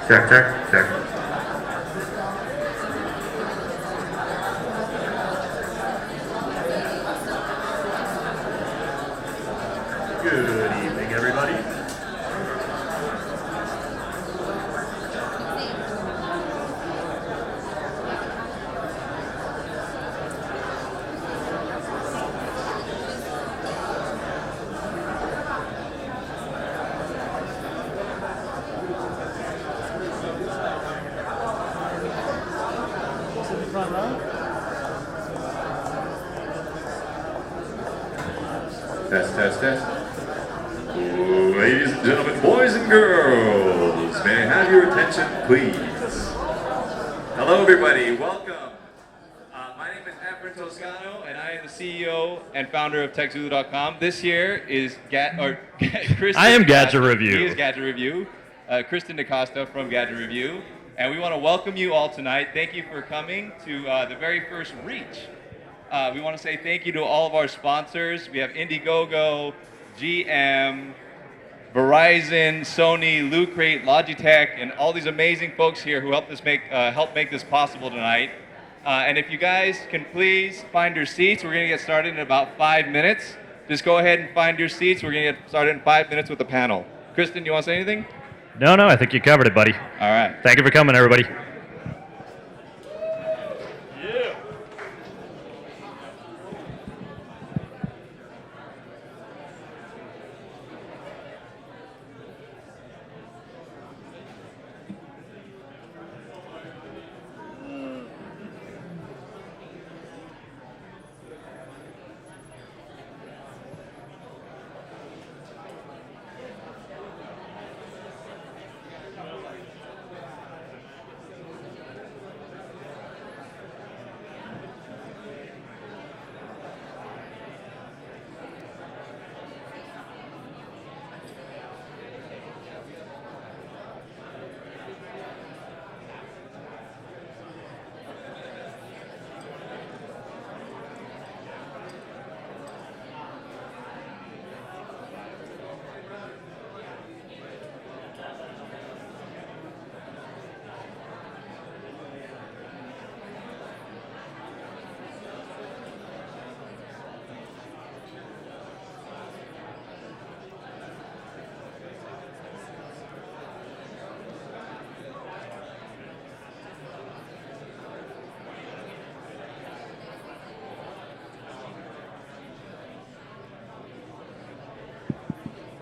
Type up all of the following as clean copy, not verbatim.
Check, check, check. Good evening, everybody. Test, test, test. Ladies and gentlemen, boys and girls, may I have your attention, please? Hello, everybody. Welcome. My name is Efren Toscano, and I am the CEO and founder of TechZulu.com. This here is Kristen. I am Gadget Review. He is Gadget Review. Kristen DaCosta from Gadget Review. And we want to welcome you all tonight. Thank you for coming to the very first Reach. We want to say thank you to all of our sponsors. We have Indiegogo, GM, Verizon, Sony, Loot Crate, Logitech, and all these amazing folks here who helped make this possible tonight. And if you guys can please find your seats, we're going to get started in about 5 minutes. Just go ahead and find your seats. We're going to get started in 5 minutes with the panel. Kristen, you want to say anything? No, I think you covered it, buddy. All right. Thank you for coming, everybody. Yeah.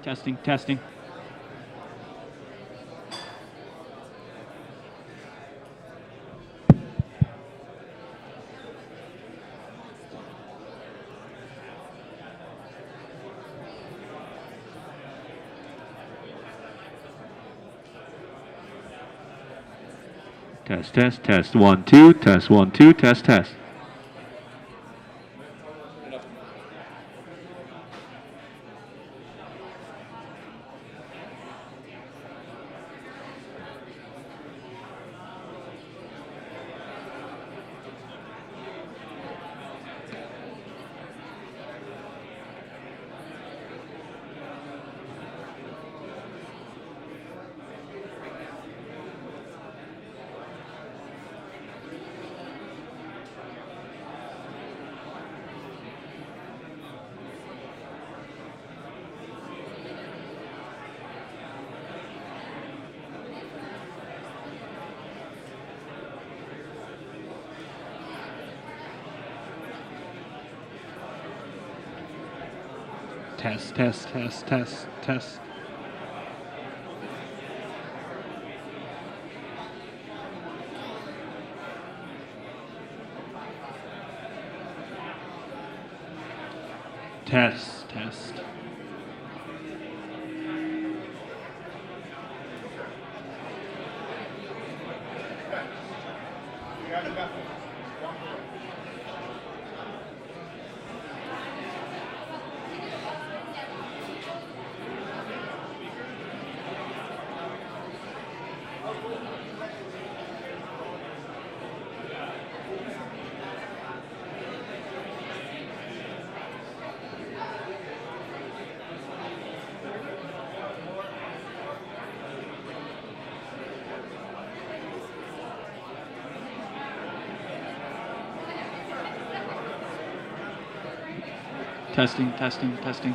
Testing, testing. Test, test, test. 1, 2, test, 1, 2, test, test. Test, test, test, test, test. Test, test. Testing, testing, testing.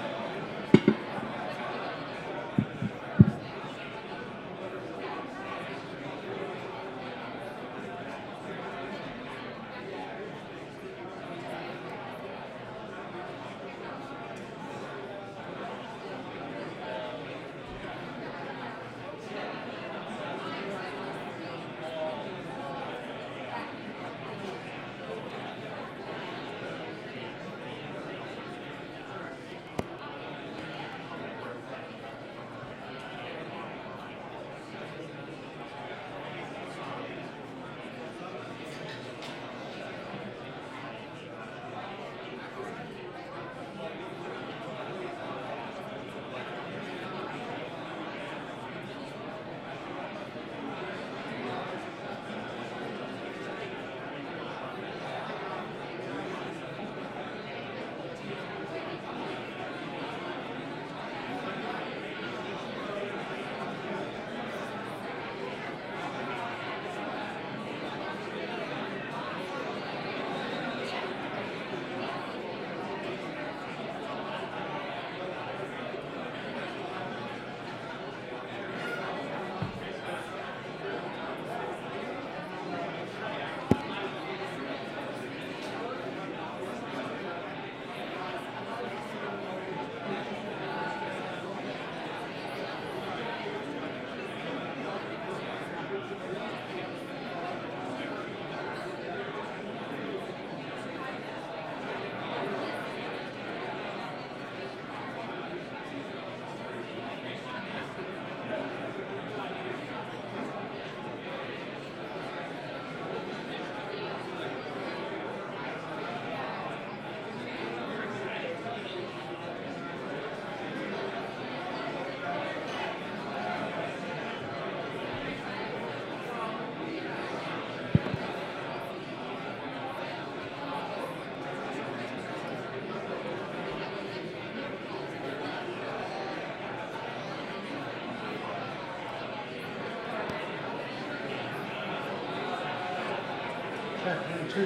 Check,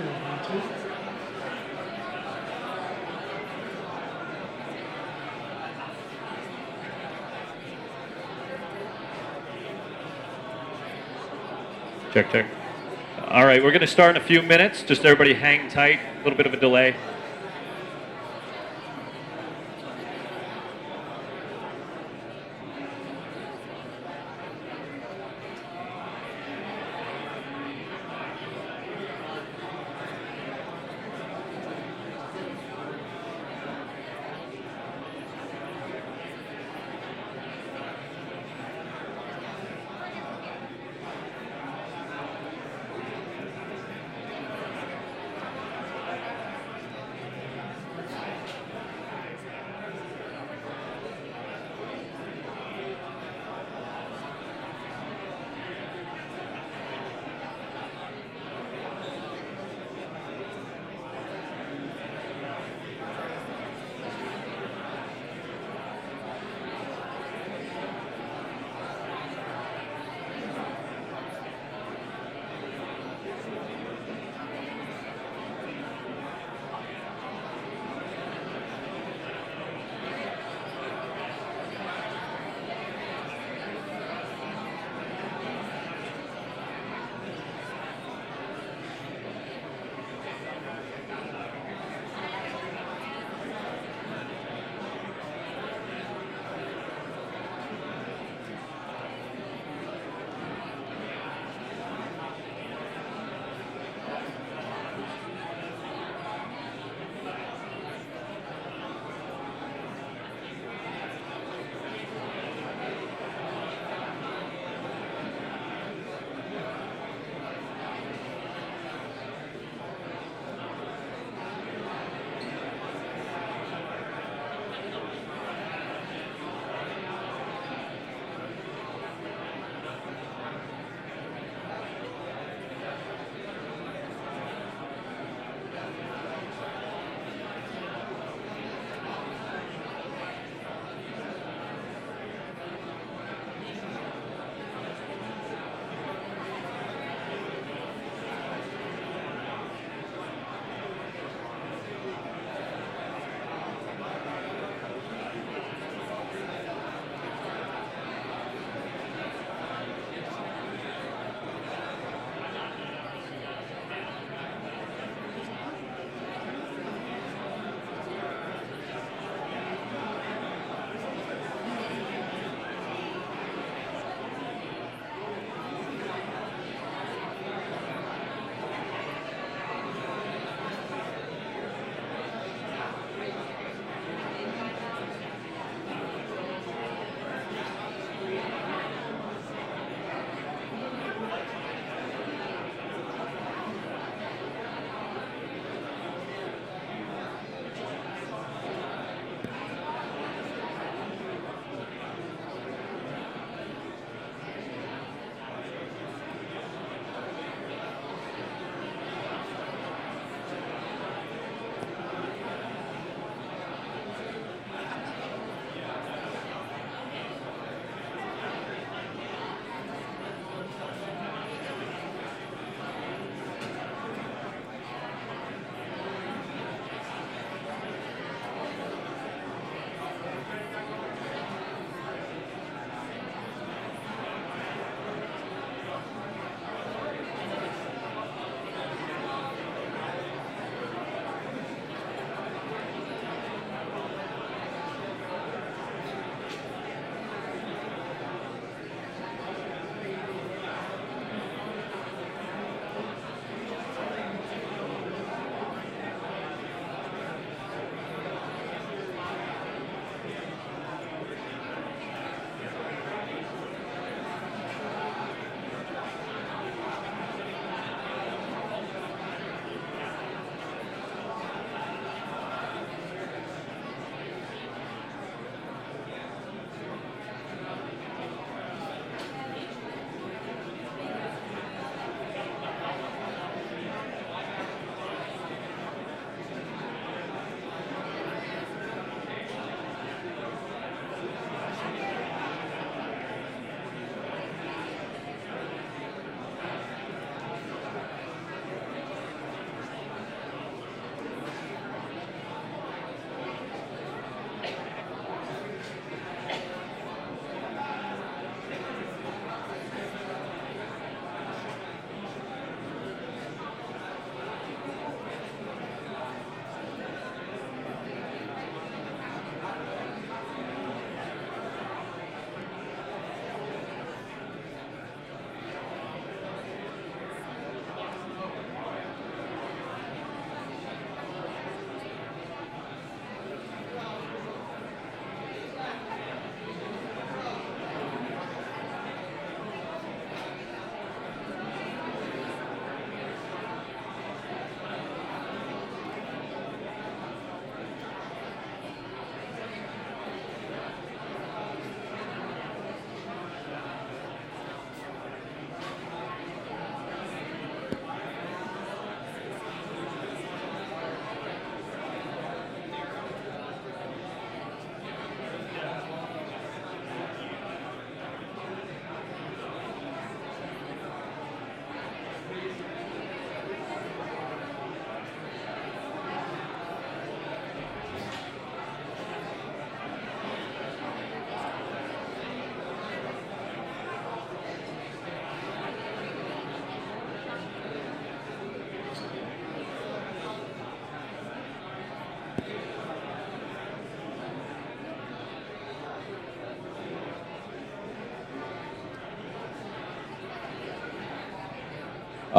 check. All right, we're going to start in a few minutes. Just everybody hang tight. A little bit of a delay.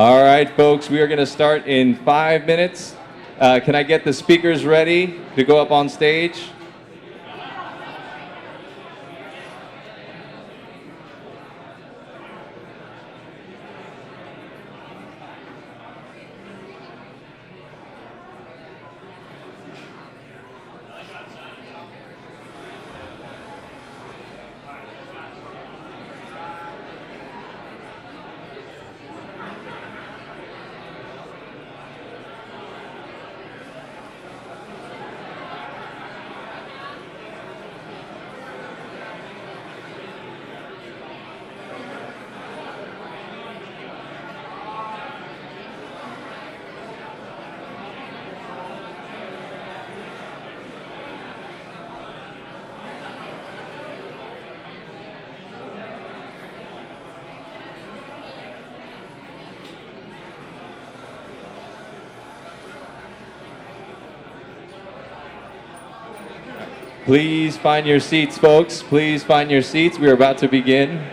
All right, folks, we are going to start in 5 minutes. Can I get the speakers ready to go up on stage? Please find your seats, folks. Please find your seats. We are about to begin.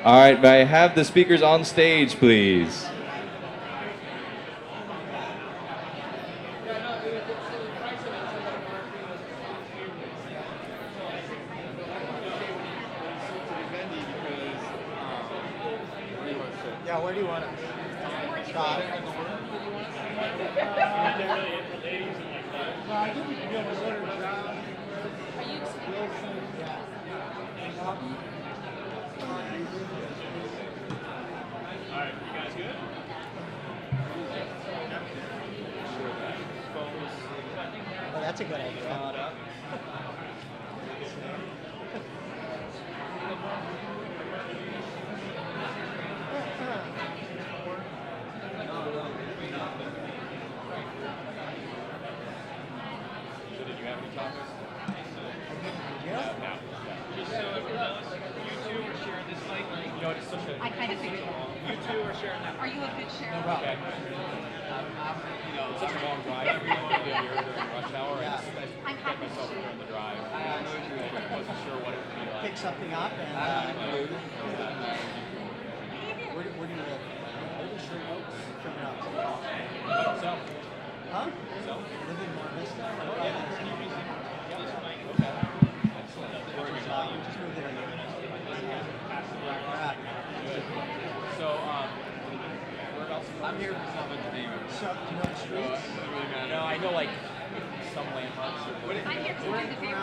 All right, may I have the speakers on stage, please? Yeah, where do you want it? Scott. Oh, that's a good idea. two are sharing that. Are you a good sharer? Okay. It's such a long drive every morning during rush hour. I just I'm kept happy to myself share. during the drive. I wasn't sure what it would be like. Pick something up and where do you live? Sherman Oaks. So, Huh? Live in Mar Vista? Just moved there. So, whereabouts? I'm here for some entertainment. So, do you know the streets? No, I know like some landmarks. I'm here to do the favor. I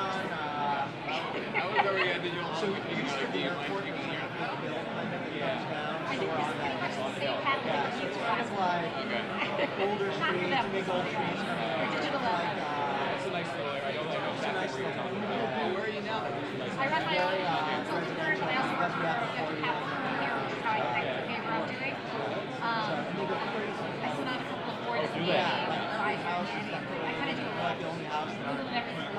was already at Digital So you used to be airport, you know, I think this is pretty much the same pattern that you kind of like older streets, big old trees coming out. Digital Like, It's a nice little area. I don't know exactly where you're talking about. Where are you now? I run my own consulting firm, and I also work for venture capital firm here, which is how I thank the favor I'm doing. I sit on a couple of boards and advisory committees. I kind of do a little of everything.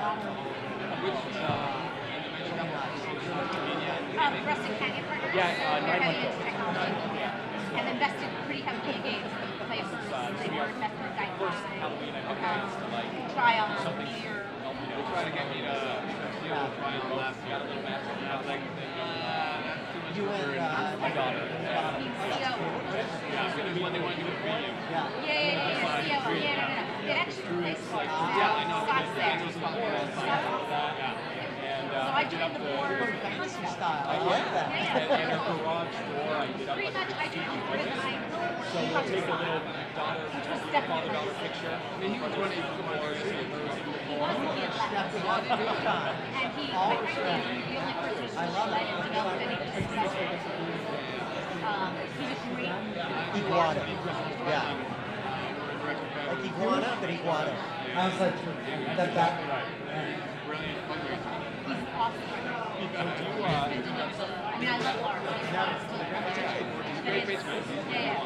Rustic Canyon Partners. Yeah, they're 9 heavy months into technology. And invested pretty heavily in games. Play first, they were invested in Guide Trial, Meteor. They try to get me to steal the trial last year. Got a little match on that. Like, you and my daughter. CEO. Yeah, it's going to be what they want to do with preview. Yeah. CEO. Yeah. It actually replaced Scott. Scott's there. So I joined the board. fancy style. I like that. And her garage door, I did up Pretty much, I joined the board and I So we'll take a little daughter, which was definitely father-daughter picture. I mean, he was running the board. he wasn't the left. And he, I frankly, the only person who's let him develop anything successful. He's a great Yguado. Yeah. Like iguana, but Yguado. I was like, that. Brilliant fundraising. He's awesome. I mean, I love Laura. Great basement. Yeah.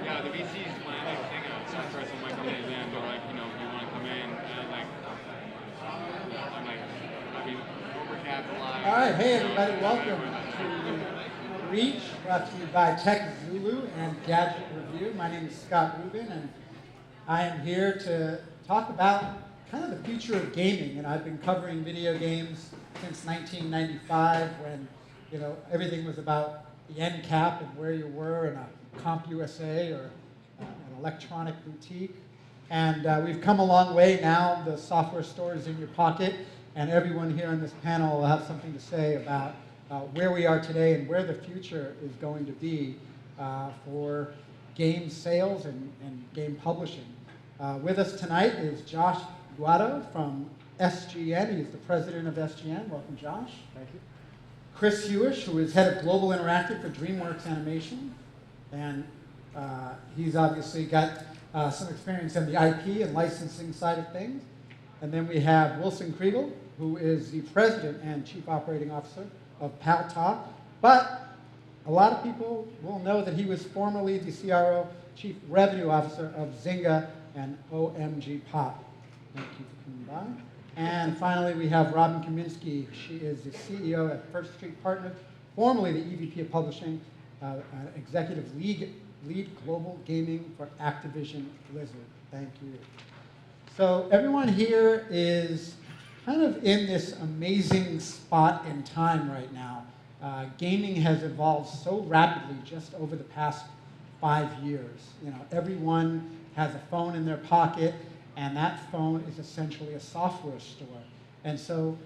Yeah, the VCs, when I like hang out with first when my company's in, they're like, you want to come in, and I'm like, overcapitalized. All right, hey everybody, welcome to Reach, brought to you by TechZulu and Gadget Review. My name is Scot Rubin, and I am here to talk about kind of the future of gaming. And I've been covering video games since 1995, when everything was about the end cap and where you were in a CompUSA or an electronic boutique. And we've come a long way now. The software store is in your pocket, and everyone here on this panel will have something to say about where we are today and where the future is going to be for game sales and game publishing. With us tonight is Josh Yguado from SGN. He's the president of SGN. Welcome, Josh. Thank you. Chris Hewish, who is head of Global Interactive for DreamWorks Animation. And he's obviously got some experience in the IP and licensing side of things. And then we have Wilson Kriegel, who is the president and chief operating officer of Paltalk. But a lot of people will know that he was formerly the CRO, chief revenue officer of Zynga and OMGPOP. Thank you for coming by. And finally, we have Robin Kaminsky. She is the CEO at First Street Partners, formerly the EVP of Publishing, executive lead global gaming for Activision Blizzard. Thank you. So everyone here is kind of in this amazing spot in time right now. Gaming has evolved so rapidly just over the past 5 years. Everyone has a phone in their pocket, and that phone is essentially a software store. And so,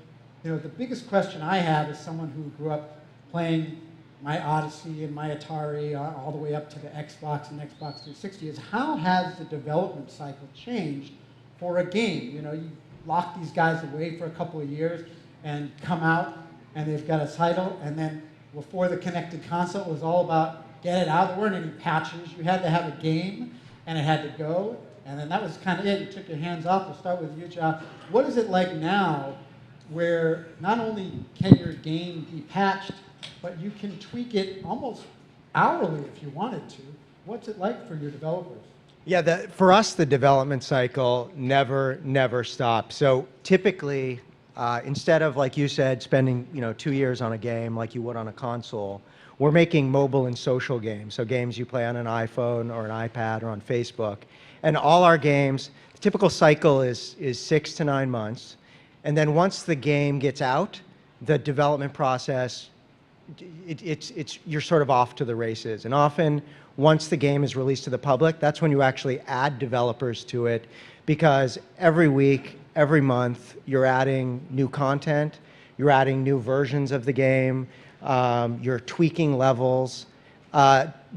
the biggest question I have as someone who grew up playing my Odyssey and my Atari all the way up to the Xbox and Xbox 360 is, how has the development cycle changed for a game? You lock these guys away for a couple of years and come out and they've got a title, and then before the connected console, it was all about get it out. There weren't any patches. You had to have a game and it had to go. And then that was kind of it. You took your hands off. We'll start with you, Josh. What is it like now where not only can your game be patched, but you can tweak it almost hourly if you wanted to? What's it like for your developers? Yeah, for us, the development cycle never stops. So typically, Instead of, like you said, spending 2 years on a game like you would on a console, we're making mobile and social games. So games you play on an iPhone or an iPad or on Facebook. And all our games, the typical cycle is 6 to 9 months. And then once the game gets out, the development process, you're sort of off to the races. And often, once the game is released to the public, that's when you actually add developers to it, because every week, every month, you're adding new content, you're adding new versions of the game, you're tweaking levels.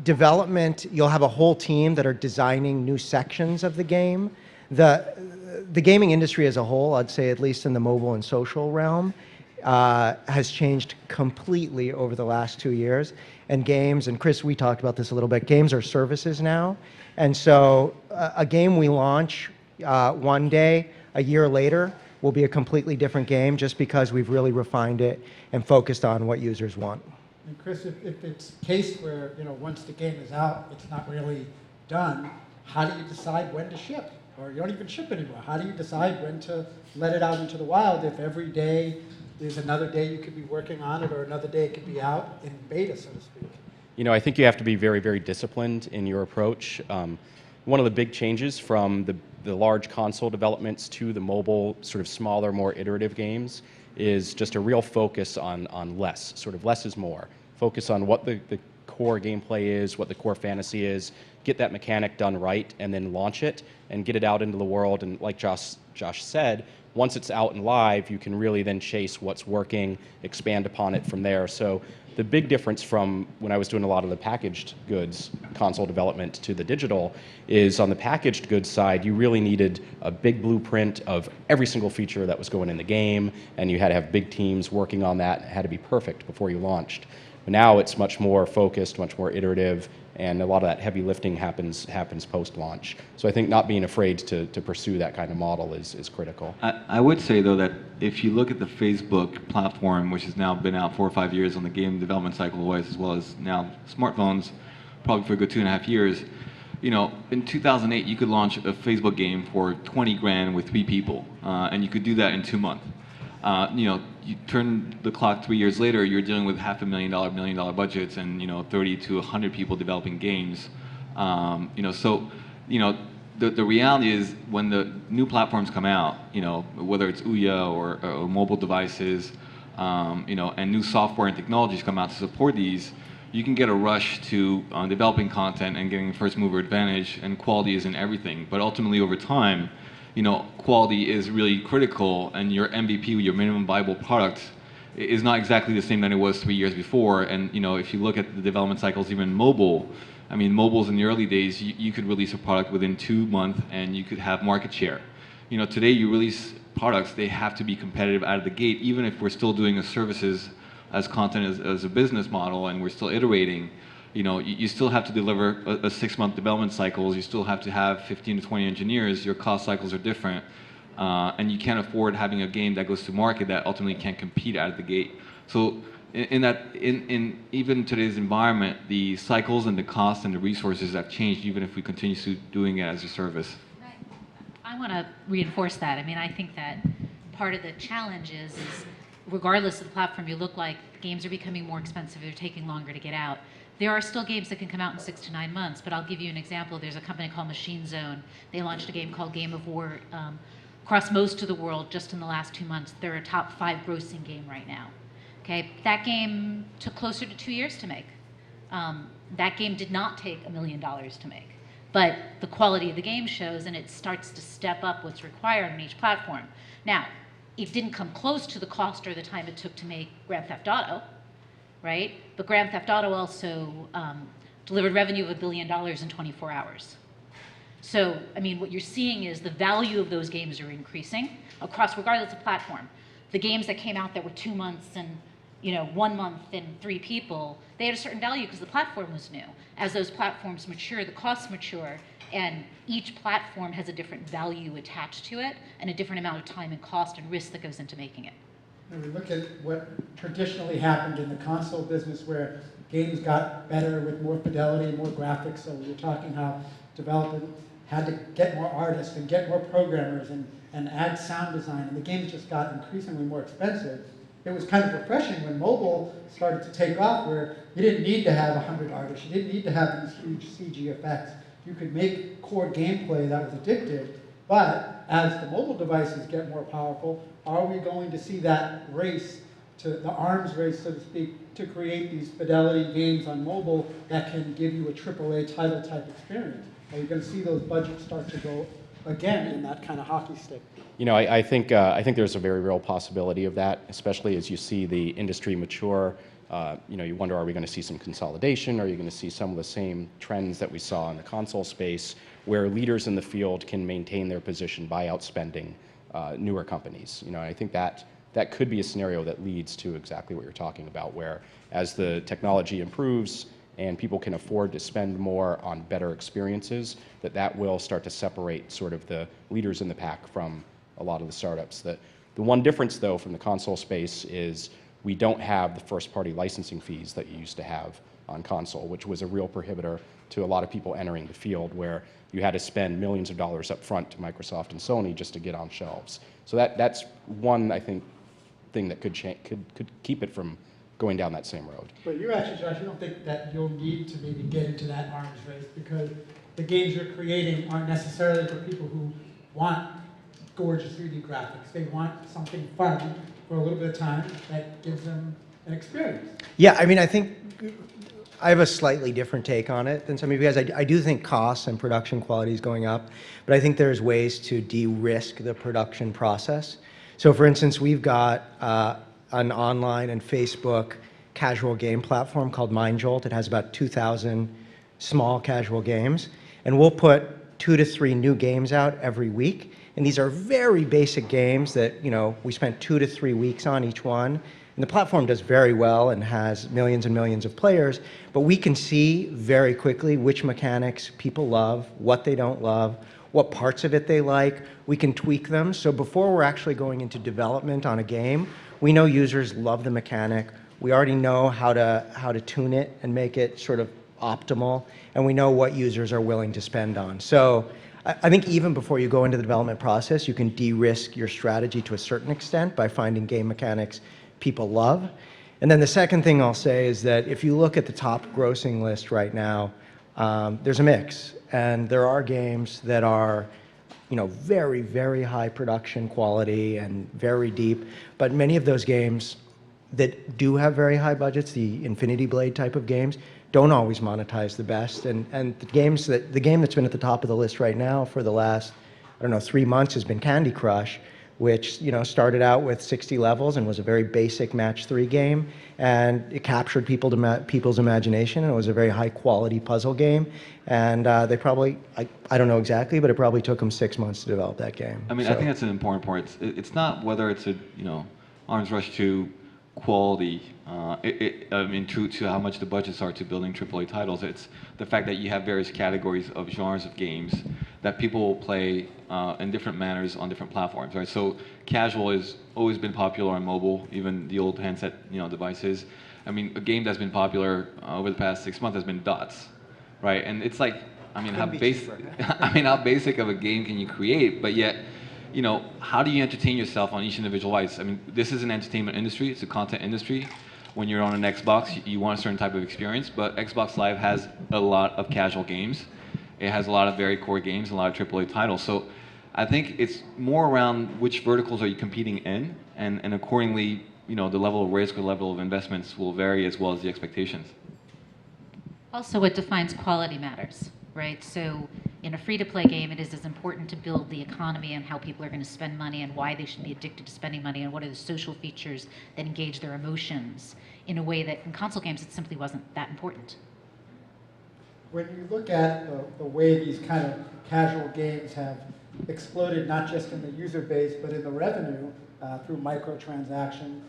Development, you'll have a whole team that are designing new sections of the game. The gaming industry as a whole, I'd say at least in the mobile and social realm, has changed completely over the last 2 years. And games, and Chris, we talked about this a little bit, games are services now. And so a game we launch one day, a year later, will be a completely different game just because we've really refined it and focused on what users want. And Chris, if it's a case where, once the game is out, it's not really done, how do you decide when to ship? Or you don't even ship anymore. How do you decide when to let it out into the wild if every day there's another day you could be working on it or another day it could be out in beta, so to speak? I think you have to be very, very disciplined in your approach. One of the big changes from the large console developments to the mobile, sort of smaller, more iterative games is just a real focus on less. Sort of less is more. Focus on what the core gameplay is, what the core fantasy is, get that mechanic done right, and then launch it and get it out into the world. And like Josh said, once it's out and live, you can really then chase what's working, expand upon it from there. So the big difference from when I was doing a lot of the packaged goods console development to the digital is on the packaged goods side, you really needed a big blueprint of every single feature that was going in the game, and you had to have big teams working on that. It had to be perfect before you launched. But now it's much more focused, much more iterative, and a lot of that heavy lifting happens post-launch. So I think not being afraid to pursue that kind of model is critical. I would say, though, that if you look at the Facebook platform, which has now been out 4 or 5 years on the game development cycle, as well as now smartphones, probably for a good 2.5 years, in 2008, you could launch a Facebook game for 20 grand with 3 people, and you could do that in 2 months. You turn the clock 3 years later, you're dealing with $500,000, $1 million budgets and 30 to 100 people developing games. The reality is when the new platforms come out, whether it's Ouya or mobile devices, and new software and technologies come out to support these, you can get a rush to developing content and getting first mover advantage, and quality isn't everything. But ultimately, over time, quality is really critical, and your MVP, your minimum viable product, is not exactly the same than it was 3 years before. And if you look at the development cycles, even mobile, mobiles in the early days, you could release a product within 2 months and you could have market share. Today you release products, they have to be competitive out of the gate, even if we're still doing services as content as a business model and we're still iterating. You still have to deliver a 6-month development cycles. You still have to have 15 to 20 engineers. Your cost cycles are different, and you can't afford having a game that goes to market that ultimately can't compete out of the gate. So, in even today's environment, the cycles and the costs and the resources have changed, even if we continue doing it as a service. I want to reinforce that. I think that part of the challenge is regardless of the platform you look like, games are becoming more expensive. They're taking longer to get out. There are still games that can come out in 6 to 9 months, but I'll give you an example. There's a company called Machine Zone. They launched a game called Game of War across most of the world just in the last 2 months. They're a top 5 grossing game right now. Okay, that game took closer to 2 years to make. That game did not take $1 million to make, but the quality of the game shows, and it starts to step up what's required on each platform. Now, it didn't come close to the cost or the time it took to make Grand Theft Auto, right? But Grand Theft Auto also delivered revenue of $1 billion in 24 hours. So, what you're seeing is the value of those games are increasing across, regardless of platform. The games that came out that were 2 months and 1 month and 3 people, they had a certain value because the platform was new. As those platforms mature, the costs mature, and each platform has a different value attached to it and a different amount of time and cost and risk that goes into making it. And we look at what traditionally happened in the console business where games got better with more fidelity, more graphics. So we were talking how development had to get more artists and get more programmers and add sound design, and the games just got increasingly more expensive. It was kind of refreshing when mobile started to take off, where you didn't need to have 100 artists, you didn't need to have these huge CG effects. You could make core gameplay that was addictive, but as the mobile devices get more powerful, are we going to see that race, to the arms race, so to speak, to create these fidelity games on mobile that can give you a AAA title type experience? Are you going to see those budgets start to go again in that kind of hockey stick? You know, I think there's a very real possibility of that, especially as you see the industry mature. You know, you wonder, are we going to see some consolidation? Are you going to see some of the same trends that we saw in the console space, where leaders in the field can maintain their position by outspending newer companies? You know, I think that could be a scenario that leads to exactly what you're talking about, where as the technology improves and people can afford to spend more on better experiences, that will start to separate sort of the leaders in the pack from a lot of the startups. The one difference, though, from the console space is we don't have the first-party licensing fees that you used to have on console, which was a real prohibitor to a lot of people entering the field, where you had to spend millions of dollars up front to Microsoft and Sony just to get on shelves. So that's one, I think, thing that could keep it from going down that same road. But you actually, Josh, you don't think that you'll need to maybe get into that arms race, because the games you're creating aren't necessarily for people who want gorgeous 3D graphics. They want something fun for a little bit of time that gives them an experience. Yeah, I mean, I think I have a slightly different take on it than some of you guys. I do think costs and production quality is going up, but I think there's ways to de-risk the production process. So for instance, we've got an online and Facebook casual game platform called MindJolt. It has about 2,000 small casual games, and we'll put 2 to 3 new games out every week. And these are very basic games that, you know, we spent 2 to 3 weeks on each one. And the platform does very well and has millions and millions of players, but we can see very quickly which mechanics people love, what they don't love, what parts of it they like. We can tweak them. So before we're actually going into development on a game, we know users love the mechanic. We already know how to tune it and make it sort of optimal, and we know what users are willing to spend on. So I think even before you go into the development process, you can de-risk your strategy to a certain extent by finding game mechanics people love. And then the second thing I'll say is that if you look at the top grossing list right now, there's a mix. And there are games that are, you know, very, very high production quality and very deep. But many of those games that do have very high budgets, the Infinity Blade type of games, don't always monetize the best. And the game that's been at the top of the list right now for the last, I don't know, 3 months has been Candy Crush, which, you know, started out with 60 levels and was a very basic match 3 game, and it captured people's imagination, and it was a very high quality puzzle game. And they probably, I don't know exactly, but it probably took them 6 months to develop that game. I mean, I think that's an important point. It's not whether it's a, you know, arms rush to quality, I mean, to how much the budgets are to building AAA titles. It's the fact that you have various categories of genres of games that people will play in different manners on different platforms, right? So casual has always been popular on mobile, even the old handset, you know, devices. I mean, a game that's been popular over the past 6 months has been Dots, right? And it's like, I mean, how basic of a game can you create? But yet, you know, how do you entertain yourself on each individual device? I mean, this is an entertainment industry. It's a content industry. When you're on an Xbox, you want a certain type of experience, but Xbox Live has a lot of casual games. It has a lot of very core games, a lot of AAA titles. So I think it's more around which verticals are you competing in, and accordingly, you know, the level of risk or level of investments will vary, as well as the expectations. Also, what defines quality matters, right? So in a free-to-play game, it is as important to build the economy and how people are going to spend money and why they should be addicted to spending money and what are the social features that engage their emotions in a way that in console games it simply wasn't that important. When you look at the way these kind of casual games have exploded, not just in the user base, but in the revenue through microtransactions,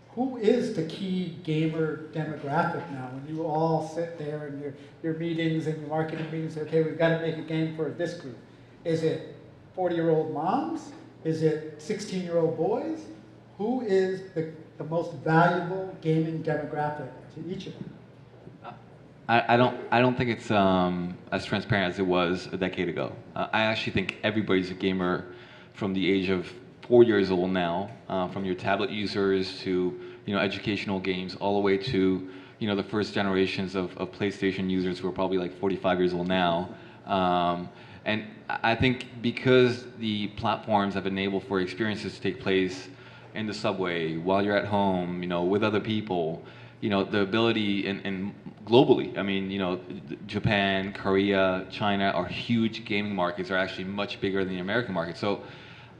who is the key gamer demographic now? When you all sit there in your meetings and your marketing meetings, say, okay, we've got to make a game for this group. Is it 40-year-old moms? Is it 16-year-old boys? Who is the most valuable gaming demographic to each of them? I don't think it's as transparent as it was a decade ago. I actually think everybody's a gamer from the age of 4 years old now, from your tablet users to educational games, all the way to the first generations of PlayStation users who are probably like 45 years old now. And I think because the platforms have enabled for experiences to take place in the subway, while you're at home, with other people, the ability and globally, I mean, Japan, Korea, China are huge gaming markets, are actually much bigger than the American market. So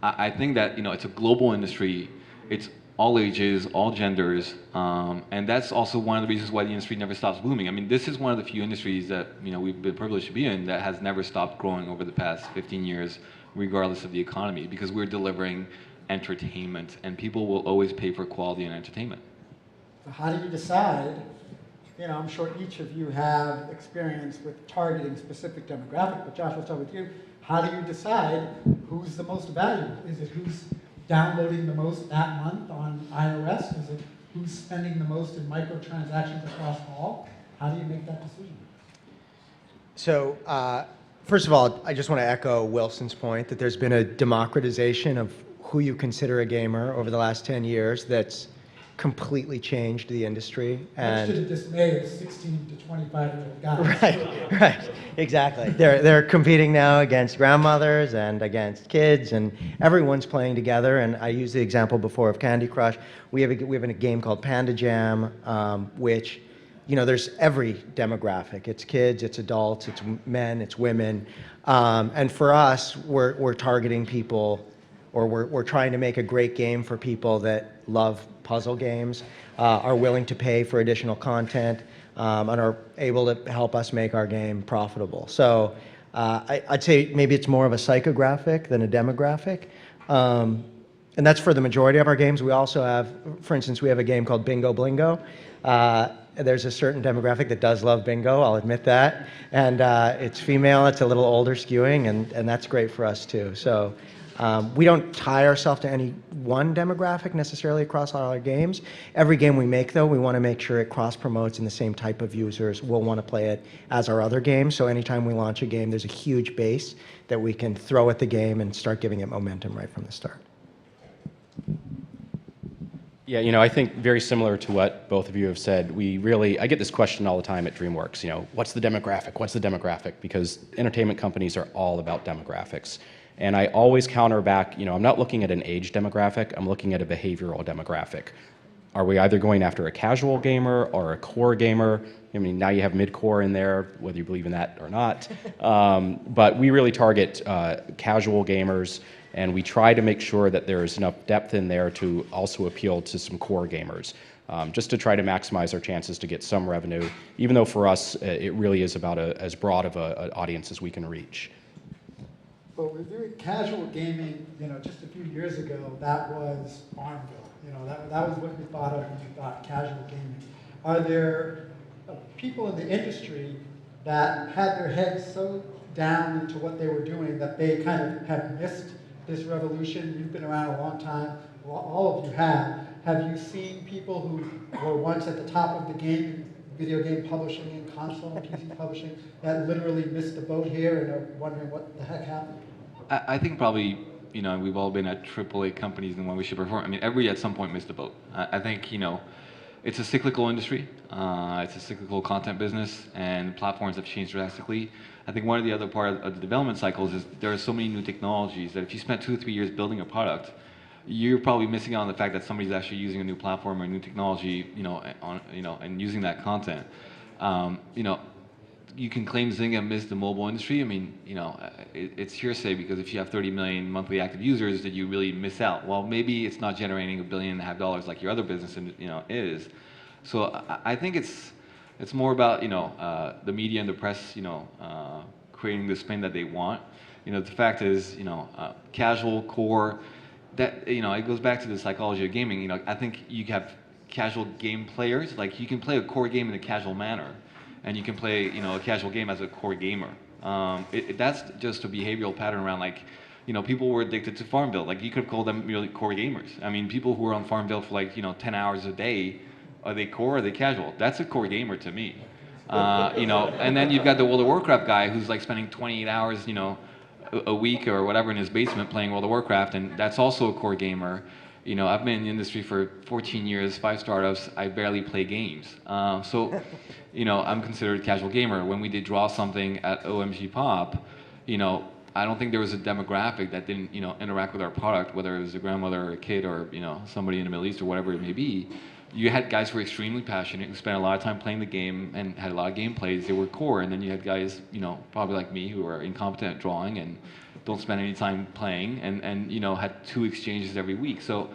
I think that, it's a global industry. It's all ages, all genders, and that's also one of the reasons why the industry never stops booming. I mean, this is one of the few industries that we've been privileged to be in that has never stopped growing over the past 15 years, regardless of the economy, because we're delivering entertainment, and people will always pay for quality and entertainment. So how do you decide? I'm sure each of you have experience with targeting specific demographic, but Josh, we'll start with you. How do you decide who's the most valuable? Is it who's downloading the most that month on iOS? Is it who's spending the most in microtransactions across all? How do you make that decision? So, first of all, I just want to echo Wilson's point that there's been a democratization of who you consider a gamer over the last 10 years that's completely changed the industry. Much to the dismay of 16 to 25-year-old guys. Right, exactly. They're competing now against grandmothers and against kids, and everyone's playing together. And I used the example before of Candy Crush. We have a game called Panda Jam, which, there's every demographic. It's kids, it's adults, it's men, it's women. And for us, we're targeting people, or we're trying to make a great game for people that love puzzle games, are willing to pay for additional content, and are able to help us make our game profitable. So I'd say maybe it's more of a psychographic than a demographic. And that's for the majority of our games. We also have, for instance, we have a game called Bingo Blingo. There's a certain demographic that does love bingo, I'll admit that. And it's female, it's a little older skewing, and that's great for us too. So we don't tie ourselves to any one demographic necessarily across all our games. Every game we make, though, we want to make sure it cross-promotes and the same type of users will want to play it as our other games. So anytime we launch a game, there's a huge base that we can throw at the game and start giving it momentum right from the start. Yeah, I think very similar to what both of you have said, I get this question all the time at DreamWorks, what's the demographic? What's the demographic? Because entertainment companies are all about demographics. And I always counter back, I'm not looking at an age demographic, I'm looking at a behavioral demographic. Are we either going after a casual gamer or a core gamer? I mean, now you have mid-core in there, whether you believe in that or not. But we really target casual gamers, and we try to make sure that there is enough depth in there to also appeal to some core gamers, just to try to maximize our chances to get some revenue, even though for us, it really is about as broad of an audience as we can reach. But we're doing casual gaming, just a few years ago, that was Farmville. That was what we thought of when we thought casual gaming. Are there people in the industry that had their heads so down into what they were doing that they kind of have missed this revolution? You've been around a long time. Well, all of you have. Have you seen people who were once at the top of the game, video game publishing and console and PC publishing, that literally missed the boat here and are wondering what the heck happened? I think probably, we've all been at AAA companies and when we should perform. I mean, everybody at some point missed the boat. I think, it's a cyclical industry. It's a cyclical content business, and platforms have changed drastically. I think one of the other part of the development cycles is there are so many new technologies that if you spent 2 or 3 years building a product, you're probably missing out on the fact that somebody's actually using a new platform or a new technology, and using that content. You can claim Zynga missed the mobile industry. I mean, it's hearsay because if you have 30 million monthly active users, did you really miss out? Well, maybe it's not generating $1.5 billion like your other business, is. So I think it's more about the media and the press, creating the spin that they want. The fact is, casual core. That it goes back to the psychology of gaming. I think you have casual game players. Like you can play a core game in a casual manner, and you can play a casual game as a core gamer. That's just a behavioral pattern around people were addicted to Farmville. Like you could call them really core gamers. I mean, people who are on Farmville for 10 hours a day, are they core or are they casual? That's a core gamer to me. And then you've got the World of Warcraft guy who's like spending 28 hours, a week or whatever in his basement playing World of Warcraft, and that's also a core gamer. I've been in the industry for 14 years, 5 startups. I barely play games. I'm considered a casual gamer. When we did draw something at OMGPOP, I don't think there was a demographic that didn't, interact with our product, whether it was a grandmother or a kid or, somebody in the Middle East or whatever it may be. You had guys who were extremely passionate, who spent a lot of time playing the game and had a lot of gameplays. They were core, and then you had guys, probably like me, who are incompetent at drawing and don't spend any time playing, and had 2 exchanges every week. So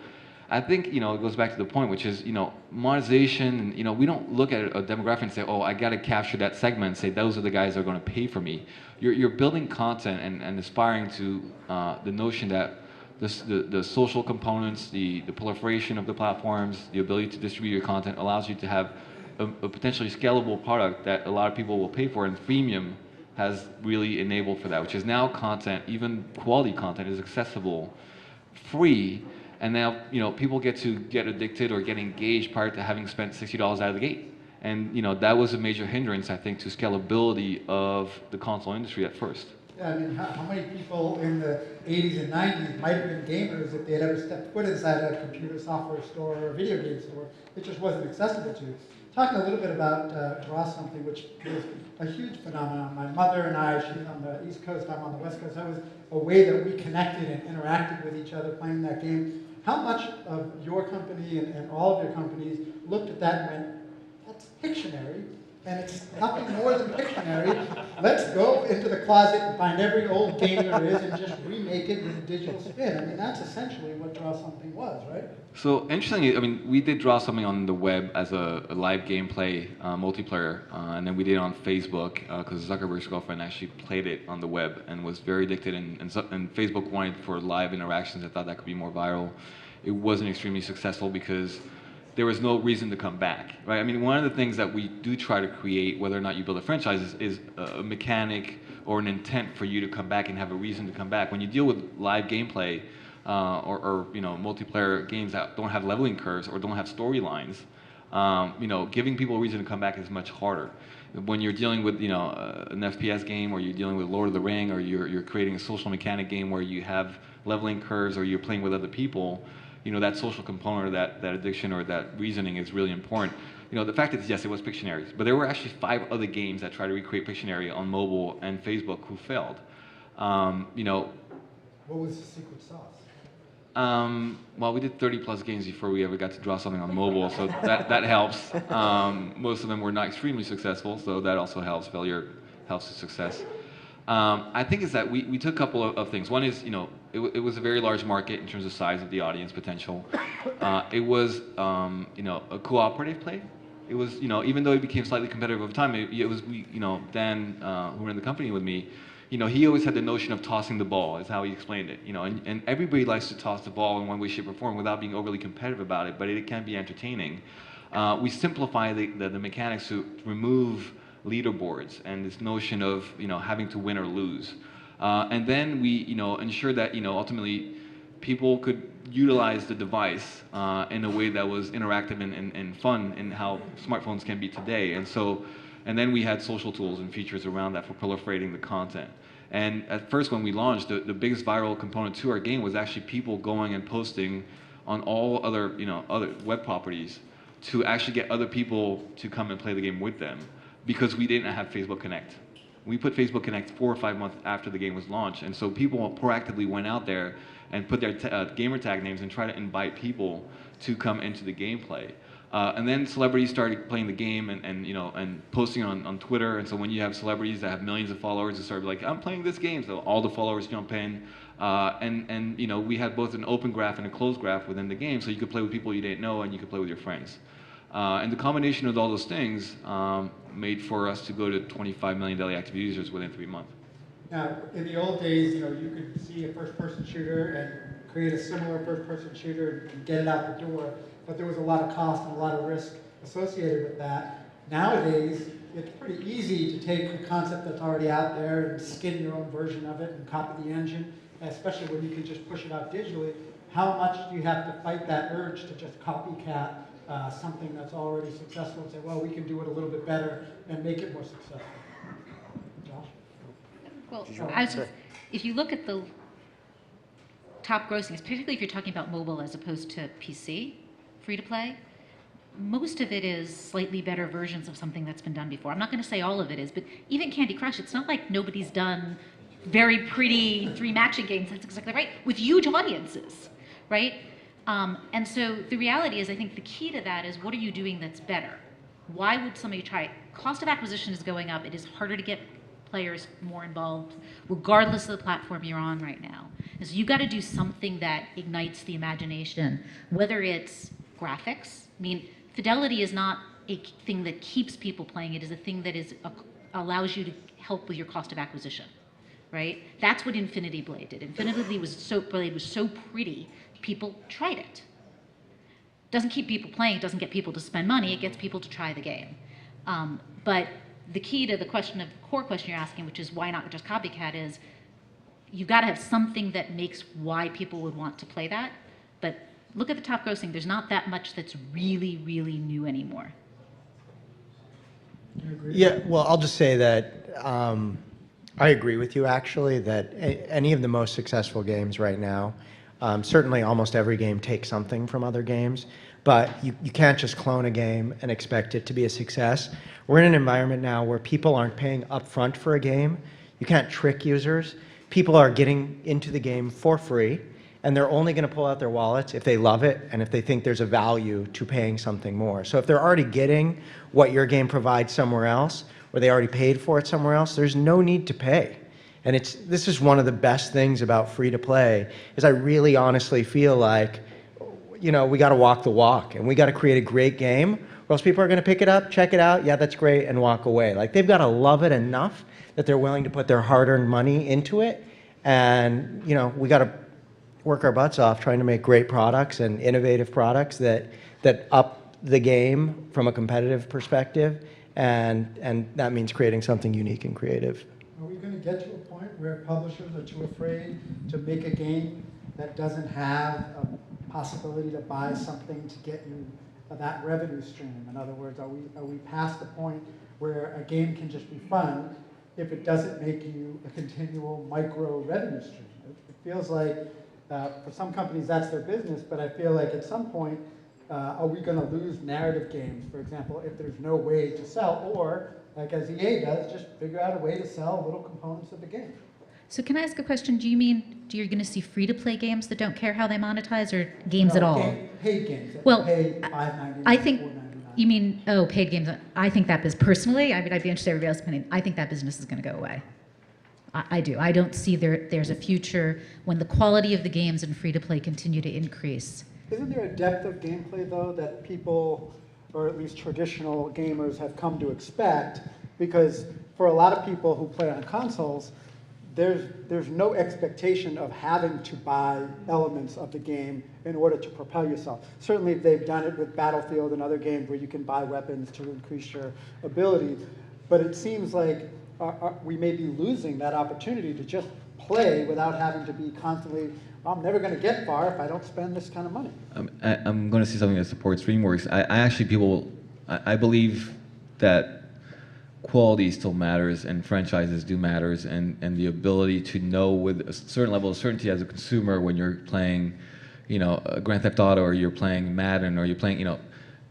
I think, it goes back to the point, which is, monetization, and, we don't look at a demographic and say, oh, I got to capture that segment and say, those are the guys that are going to pay for me. You're building content and aspiring to the notion that the social components, the proliferation of the platforms, the ability to distribute your content allows you to have a potentially scalable product that a lot of people will pay for, and freemium has really enabled for that, which is now content, even quality content, is accessible, free, and now people get to get addicted or get engaged prior to having spent $60 out of the gate. And that was a major hindrance, I think, to scalability of the console industry at first. Yeah, I mean, how many people in the 80s and 90s might have been gamers if they had ever stepped foot inside a computer software store or a video game store? It just wasn't accessible to. Talking a little bit about Draw Something, which was a huge phenomenon. My mother and I, she's on the East Coast, I'm on the West Coast. That was a way that we connected and interacted with each other playing that game. How much of your company and all of your companies looked at that and went, that's Pictionary, and it's nothing more than Pictionary. Let's go into the closet and find every old game there is and just remake it with a digital spin. I mean, that's essentially what Draw Something was, right? So interestingly, I mean, we did Draw Something on the web as a live gameplay multiplayer, and then we did it on Facebook because Zuckerberg's girlfriend actually played it on the web and was very addicted, and Facebook wanted for live interactions. I thought that could be more viral. It wasn't extremely successful because there was no reason to come back, right? I mean, one of the things that we do try to create, whether or not you build a franchise, is a mechanic or an intent for you to come back and have a reason to come back. When you deal with live gameplay or multiplayer games that don't have leveling curves or don't have storylines, giving people a reason to come back is much harder. When you're dealing with an FPS game, or you're dealing with Lord of the Ring, or you're creating a social mechanic game where you have leveling curves or you're playing with other people, that social component or that addiction or that reasoning is really important. The fact is, yes, it was Pictionary, but there were actually 5 other games that tried to recreate Pictionary on mobile and Facebook who failed. What was the secret sauce? Well, we did 30 plus games before we ever got to Draw Something on mobile, so that helps. Most of them were not extremely successful, so that also helps. Failure helps to success. I think is that we took a couple of things. One is, it was a very large market in terms of size of the audience potential. It was, a cooperative play. It was, even though it became slightly competitive over time, it was, Dan, who ran the company with me, he always had the notion of tossing the ball, is how he explained it. And everybody likes to toss the ball in one way, shape, or form without being overly competitive about it, but it can be entertaining. We simplify the mechanics to remove leaderboards and this notion of having to win or lose, and then we ensure that ultimately people could utilize the device in a way that was interactive and fun in how smartphones can be today. And then we had social tools and features around that for proliferating the content. And at first, when we launched, the biggest viral component to our game was actually people going and posting on all other web properties to actually get other people to come and play the game with them, because we didn't have Facebook Connect. We put Facebook Connect 4 or 5 months after the game was launched, and so people proactively went out there and put their gamer tag names and try to invite people to come into the gameplay. And then celebrities started playing the game and posting on Twitter, and so when you have celebrities that have millions of followers, it started like, I'm playing this game, so all the followers jump in. And we had both an open graph and a closed graph within the game, so you could play with people you didn't know and you could play with your friends. And the combination of all those things made for us to go to 25 million daily active users within 3 months. Now, in the old days, you could see a first-person shooter and create a similar first-person shooter and get it out the door, but there was a lot of cost and a lot of risk associated with that. Nowadays, it's pretty easy to take a concept that's already out there and skin your own version of it and copy the engine, especially when you can just push it out digitally. How much do you have to fight that urge to just copycat something that's already successful and say, well, we can do it a little bit better and make it more successful? Josh? Well, if you look at the top grossings, particularly if you're talking about mobile as opposed to PC, free to play, most of it is slightly better versions of something that's been done before. I'm not going to say all of it is, but even Candy Crush, it's not like nobody's done very pretty 3 matching games, that's exactly right, with huge audiences, right? And so the reality is, I think the key to that is, what are you doing that's better? Why would somebody try it? Cost of acquisition is going up. It is harder to get players more involved, regardless of the platform you're on right now. And so you got to do something that ignites the imagination, whether it's graphics. I mean, fidelity is not a thing that keeps people playing. It is a thing that allows you to help with your cost of acquisition, right? That's what Infinity Blade did. Infinity Blade was so pretty, people tried it. Doesn't keep people playing, it doesn't get people to spend money, it gets people to try the game. But the key to the core question you're asking, which is why not just copycat, is you've got to have something that makes why people would want to play that. But look at the top grossing, there's not that much that's really, really new anymore. Yeah, well, I'll just say that I agree with you, actually, that any of the most successful games right now, certainly almost every game takes something from other games, but you can't just clone a game and expect it to be a success. We're in an environment now where people aren't paying upfront for a game. You can't trick users. People are getting into the game for free, and they're only going to pull out their wallets if they love it and if they think there's a value to paying something more. So if they're already getting what your game provides somewhere else, or they already paid for it somewhere else, there's no need to pay. And this is one of the best things about free to play, is I really honestly feel like, we got to walk the walk, and we got to create a great game, or else people are going to pick it up, check it out, yeah, that's great, and walk away. Like, they've got to love it enough that they're willing to put their hard-earned money into it. And we got to work our butts off trying to make great products and innovative products that up the game from a competitive perspective, and that means creating something unique and creative. Are we going to get to a point where publishers are too afraid to make a game that doesn't have a possibility to buy something to get you that revenue stream? In other words, are we past the point where a game can just be fun if it doesn't make you a continual micro revenue stream? It feels like for some companies that's their business, but I feel like at some point, are we going to lose narrative games, for example, if there's no way to sell, or like as EA does, just figure out a way to sell little components of the game? So can I ask a question? Do you mean you're going to see free-to-play games that don't care how they monetize, or games at all? Paid games that pay $5.99, I think $4.99. you mean, paid games. I think that business, personally, I'd be interested in everybody else's opinion. I think that business is going to go away. I do. I don't see there's a future when the quality of the games in free-to-play continue to increase. Isn't there a depth of gameplay, though, that people, or at least traditional gamers, have come to expect? Because for a lot of people who play on consoles, there's no expectation of having to buy elements of the game in order to propel yourself. Certainly they've done it with Battlefield and other games where you can buy weapons to increase your ability, but it seems like we may be losing that opportunity to just play without having to be constantly, I'm never going to get far if I don't spend this kind of money. I'm going to say something that supports DreamWorks. I believe that quality still matters, and franchises do matters, and the ability to know with a certain level of certainty as a consumer when you're playing, Grand Theft Auto, or you're playing Madden, or you're playing,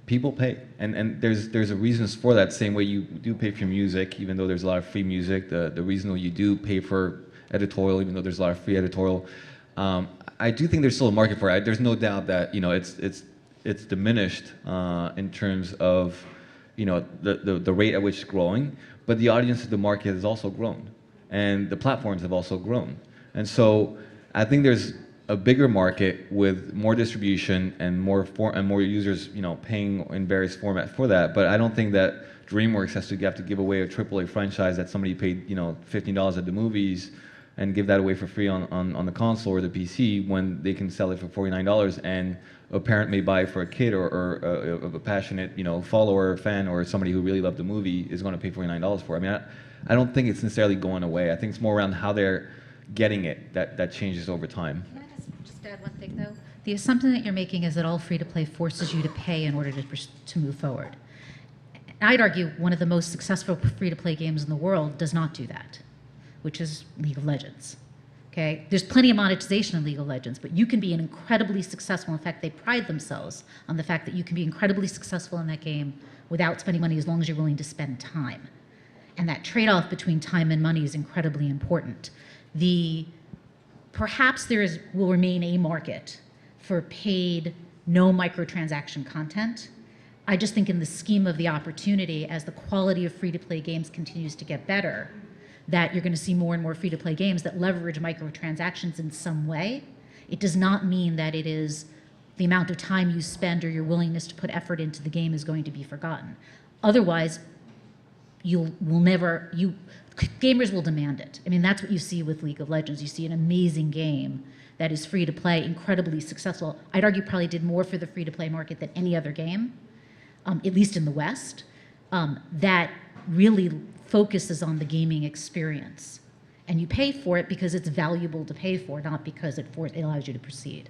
people pay, and there's a reasons for that. Same way you do pay for music, even though there's a lot of free music. The reason why you do pay for editorial, even though there's a lot of free editorial. I do think there's still a market for it. There's no doubt that it's diminished in terms of the rate at which it's growing, but the audience of the market has also grown, and the platforms have also grown. And so I think there's a bigger market with more distribution and more users, paying in various formats for that. But I don't think that DreamWorks have to give away a AAA franchise that somebody paid $15 at the movies and give that away for free on the console or the PC when they can sell it for $49, and a parent may buy it for a kid or a passionate follower, fan, or somebody who really loved the movie is going to pay $49 for it. I mean, I don't think it's necessarily going away. I think it's more around how they're getting it that changes over time. Can I just add one thing, though? The assumption that you're making is that all free-to-play forces you to pay in order to move forward. I'd argue one of the most successful free-to-play games in the world does not do that, which is League of Legends. Okay? There's plenty of monetization in League of Legends, but you can be an incredibly successful. In fact, they pride themselves on the fact that you can be incredibly successful in that game without spending money as long as you're willing to spend time. And that trade-off between time and money is incredibly important. Perhaps will remain a market for paid, no microtransaction content. I just think in the scheme of the opportunity, as the quality of free-to-play games continues to get better, that you're going to see more and more free-to-play games that leverage microtransactions in some way. It does not mean that it is the amount of time you spend or your willingness to put effort into the game is going to be forgotten. Otherwise, gamers will demand it. I mean, that's what you see with League of Legends. You see an amazing game that is free-to-play, incredibly successful. I'd argue probably did more for the free-to-play market than any other game, at least in the West, that really focuses on the gaming experience. And you pay for it because it's valuable to pay for, not because it allows you to proceed.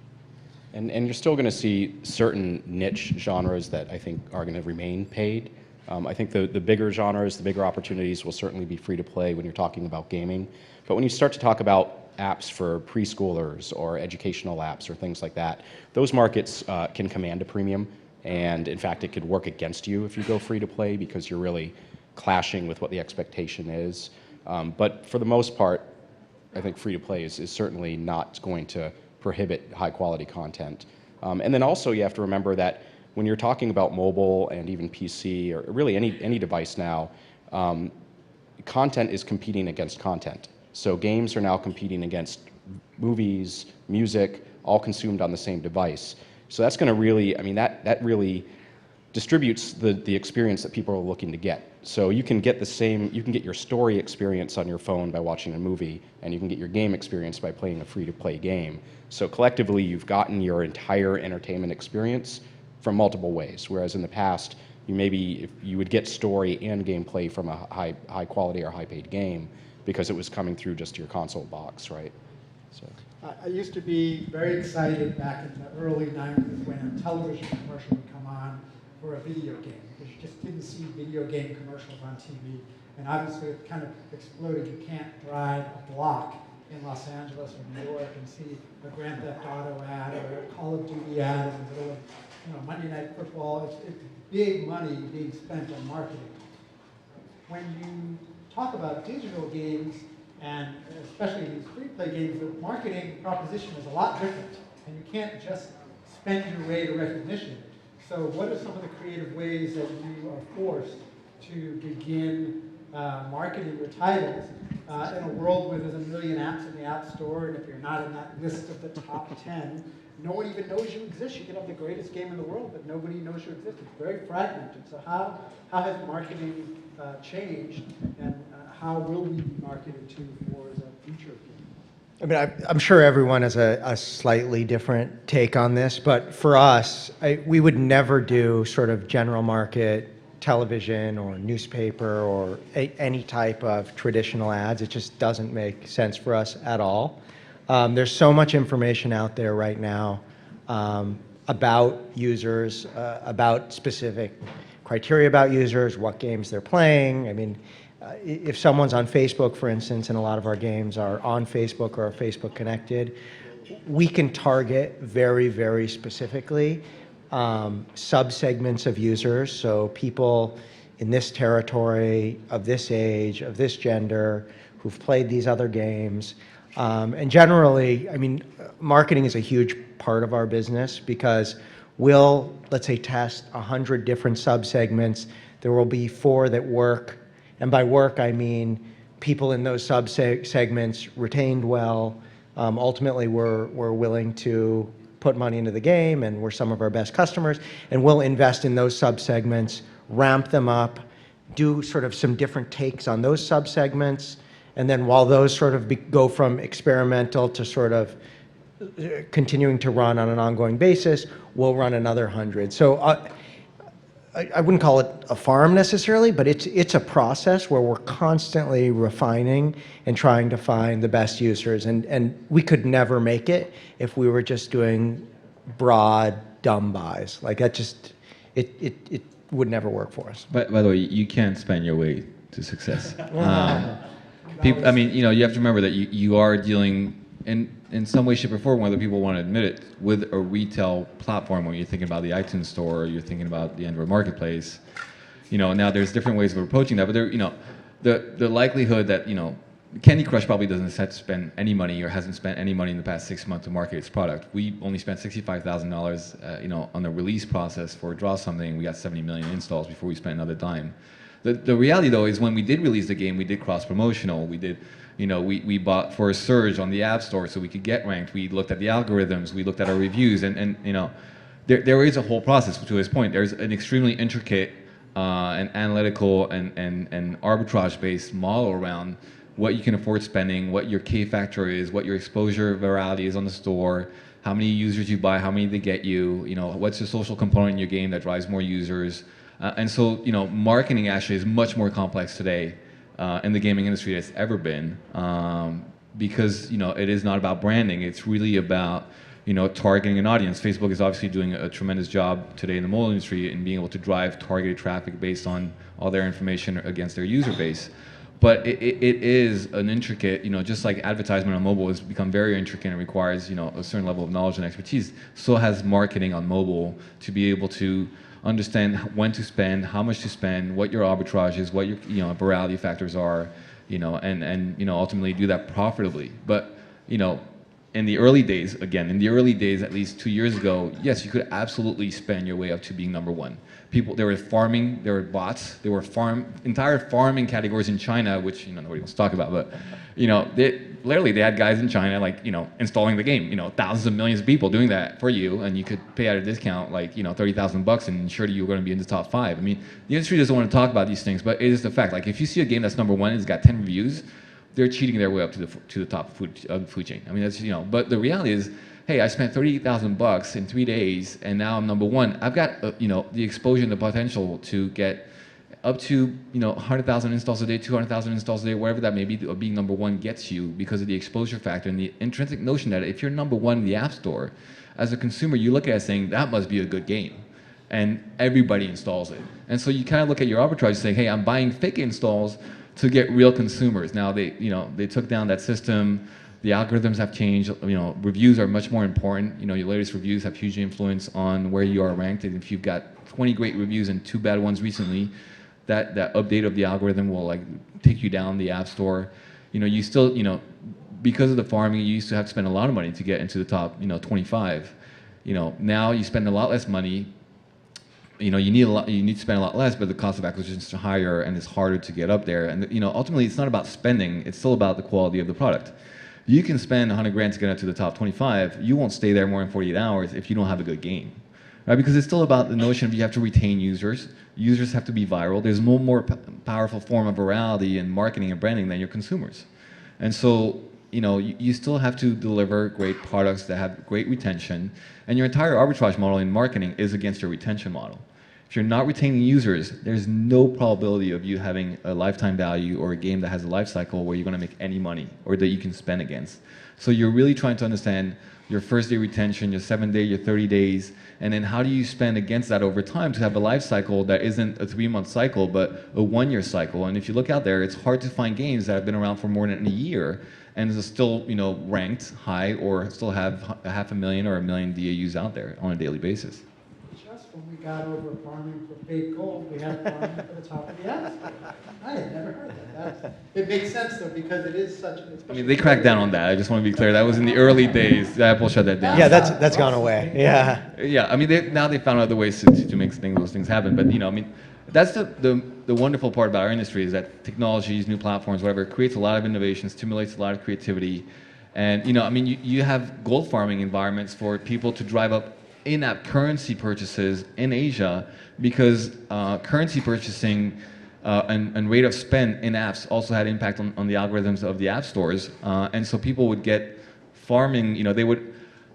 And you're still going to see certain niche genres that I think are going to remain paid. I think the bigger genres, the bigger opportunities will certainly be free to play when you're talking about gaming. But when you start to talk about apps for preschoolers or educational apps or things like that, those markets can command a premium. And in fact, it could work against you if you go free to play because you're really clashing with what the expectation is. But for the most part, I think free to play is certainly not going to prohibit high quality content. And then also you have to remember that when you're talking about mobile and even PC or really any device now, content is competing against content. So games are now competing against movies, music, all consumed on the same device. So that's going to really, I mean, that really distributes the experience that people are looking to get. So you can get you can get your story experience on your phone by watching a movie, and you can get your game experience by playing a free-to-play game. So collectively, you've gotten your entire entertainment experience from multiple ways, whereas in the past, you would get story and gameplay from a high quality or high paid game because it was coming through just your console box, right? So. I used to be very excited back in the early 90s when a television commercial would come on for a video game, because you just didn't see video game commercials on TV. And obviously it kind of exploded. You can't drive a block in Los Angeles or New York and see a Grand Theft Auto ad or a Call of Duty ad in the middle of Monday Night Football. It's big money being spent on marketing. When you talk about digital games, and especially these free-play games, the marketing proposition is a lot different, and you can't just spend your way to recognition. So what are some of the creative ways that you are forced to begin marketing your titles in a world where there's a million apps in the App Store, and if you're not in that list of the top 10, no one even knows you exist. You can have the greatest game in the world, but nobody knows you exist. It's very fragmented. So how has marketing changed, and how will we be marketed to for the future of gaming? I mean, I'm sure everyone has a slightly different take on this, but for us, we would never do sort of general market television or newspaper or any type of traditional ads. It just doesn't make sense for us at all. There's so much information out there right now about users, about specific criteria about users, what games they're playing. I mean, if someone's on Facebook, for instance, and a lot of our games are on Facebook or are Facebook connected, we can target very, very specifically subsegments of users. So people in this territory, of this age, of this gender, who've played these other games. And generally, I mean, marketing is a huge part of our business because we'll, let's say, test 100 different subsegments. There will be 4 that work. And by work, I mean people in those subsegments retained well. Ultimately, we're willing to put money into the game, and we're some of our best customers. And we'll invest in those subsegments, ramp them up, do sort of some different takes on those subsegments. And then while those sort of go from experimental to sort of continuing to run on an ongoing basis, we'll run another 100. So I wouldn't call it a farm necessarily, but it's a process where we're constantly refining and trying to find the best users. And we could never make it if we were just doing broad, dumb buys. Like that just, it would never work for us. By the way, you can't spend your way to success. I mean, you have to remember that you are dealing in some way, shape, or form, whether people want to admit it, with a retail platform when you're thinking about the iTunes store or you're thinking about the Android marketplace. Now there's different ways of approaching that, but the likelihood that, Candy Crush probably doesn't spend any money or hasn't spent any money in the past 6 months to market its product. We only spent $65,000, on the release process for Draw Something. We got 70 million installs before we spent another dime. The reality though is when we did release the game, we did cross-promotional. We did, we bought for a surge on the App Store so we could get ranked. We looked at the algorithms. We looked at our reviews, and there is a whole process to this point. There's an extremely intricate and analytical and arbitrage-based model around what you can afford spending, what your K factor is, what your exposure virality is on the store, how many users you buy, how many they get you, what's the social component in your game that drives more users. And so, marketing actually is much more complex today in the gaming industry than it's ever been, because, it is not about branding. It's really about, targeting an audience. Facebook is obviously doing a tremendous job today in the mobile industry in being able to drive targeted traffic based on all their information against their user base. But it is an intricate, just like advertisement on mobile has become very intricate and requires, a certain level of knowledge and expertise, so has marketing on mobile to be able to understand when to spend, how much to spend, what your arbitrage is, what your virality factors are, and ultimately do that profitably. But in the early days, at least 2 years ago, yes, you could absolutely spend your way up to being number one. They were farming, there were bots, there were entire farming categories in China, which nobody wants to talk about, but they had guys in China installing the game, thousands of millions of people doing that for you, and you could pay at a discount $30,000 and ensure that you were going to be in the top 5. I mean, the industry doesn't want to talk about these things, but it is the fact. Like if you see a game that's number one and it's got 10 reviews, they're cheating their way up to the top of the food chain. I mean, that's but the reality is, hey, I spent $38,000 in 3 days, and now I'm number one. I've got the exposure and the potential to get up to 100,000 installs a day, 200,000 installs a day, whatever that may be. Being number one gets you because of the exposure factor and the intrinsic notion that if you're number one in the App Store, as a consumer, you look at it saying that must be a good game, and everybody installs it. And so you kind of look at your arbitrage saying, hey, I'm buying fake installs to get real consumers. Now they took down that system. The algorithms have changed. Reviews are much more important. Your latest reviews have huge influence on where you are ranked. And if you've got 20 great reviews and 2 bad ones recently, that update of the algorithm will take you down the App Store. You still because of the farming, you used to have to spend a lot of money to get into the top 25. Now you spend a lot less money. You need to spend a lot less, but the cost of acquisition is higher and it's harder to get up there. And ultimately, it's not about spending; it's still about the quality of the product. You can spend 100 grand to get into the top 25. You won't stay there more than 48 hours if you don't have a good game, right? Because it's still about the notion of you have to retain users. Users have to be viral. There's no more powerful form of virality in marketing and branding than your consumers. And so, you still have to deliver great products that have great retention. And your entire arbitrage model in marketing is against your retention model. If you're not retaining users, there's no probability of you having a lifetime value or a game that has a life cycle where you're going to make any money or that you can spend against. So you're really trying to understand your first day retention, your 7-day, your 30 days, and then how do you spend against that over time to have a life cycle that isn't a 3-month cycle but a 1-year cycle. And if you look out there, it's hard to find games that have been around for more than a year and is still ranked high or still have 500,000 or 1 million DAUs out there on a daily basis. When we got over farming for fake gold, we had farming for the top of the App Store. I had never heard that. It makes sense though because it is such. They cracked down on that. I just want to be clear. That was in the early days. Apple shut that down. Yeah, that's gone away. Yeah. Yeah, I mean, now they found other ways to make those things happen. But that's the wonderful part about our industry is that technologies, new platforms, whatever, creates a lot of innovation, stimulates a lot of creativity, and you have gold farming environments for people to drive up in-app currency purchases in Asia because currency purchasing and rate of spend in apps also had impact on the algorithms of the app stores. And so people would get farming,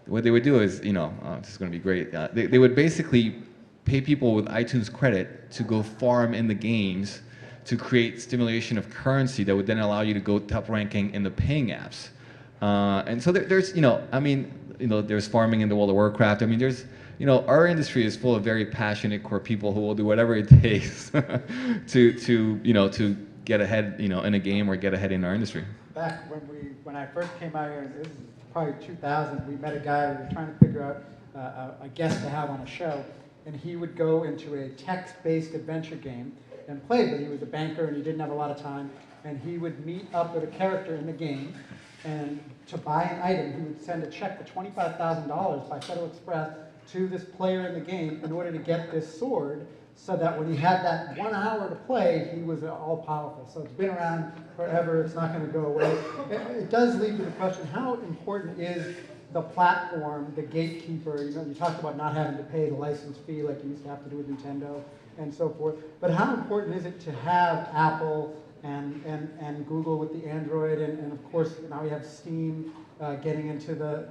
what they would do is, this is going to be great. They would basically pay people with iTunes credit to go farm in the games to create stimulation of currency that would then allow you to go top ranking in the paying apps. And so there's, there's farming in the World of Warcraft. I mean, there's, our industry is full of very passionate core people who will do whatever it takes to get ahead, in a game or get ahead in our industry. Back when I first came out here, and this is probably 2000, we met a guy who was trying to figure out a guest to have on a show, and he would go into a text-based adventure game and play, but he was a banker and he didn't have a lot of time, and he would meet up with a character in the game, and to buy an item, he would send a check for $25,000 by Federal Express to this player in the game in order to get this sword, so that when he had that 1 hour to play, he was all-powerful. So it's been around forever. It's not going to go away. It does lead to the question, how important is the platform, the gatekeeper? You talked about not having to pay the license fee like you used to have to do with Nintendo and so forth. But how important is it to have Apple and Google with the Android, and of course now we have Steam getting into the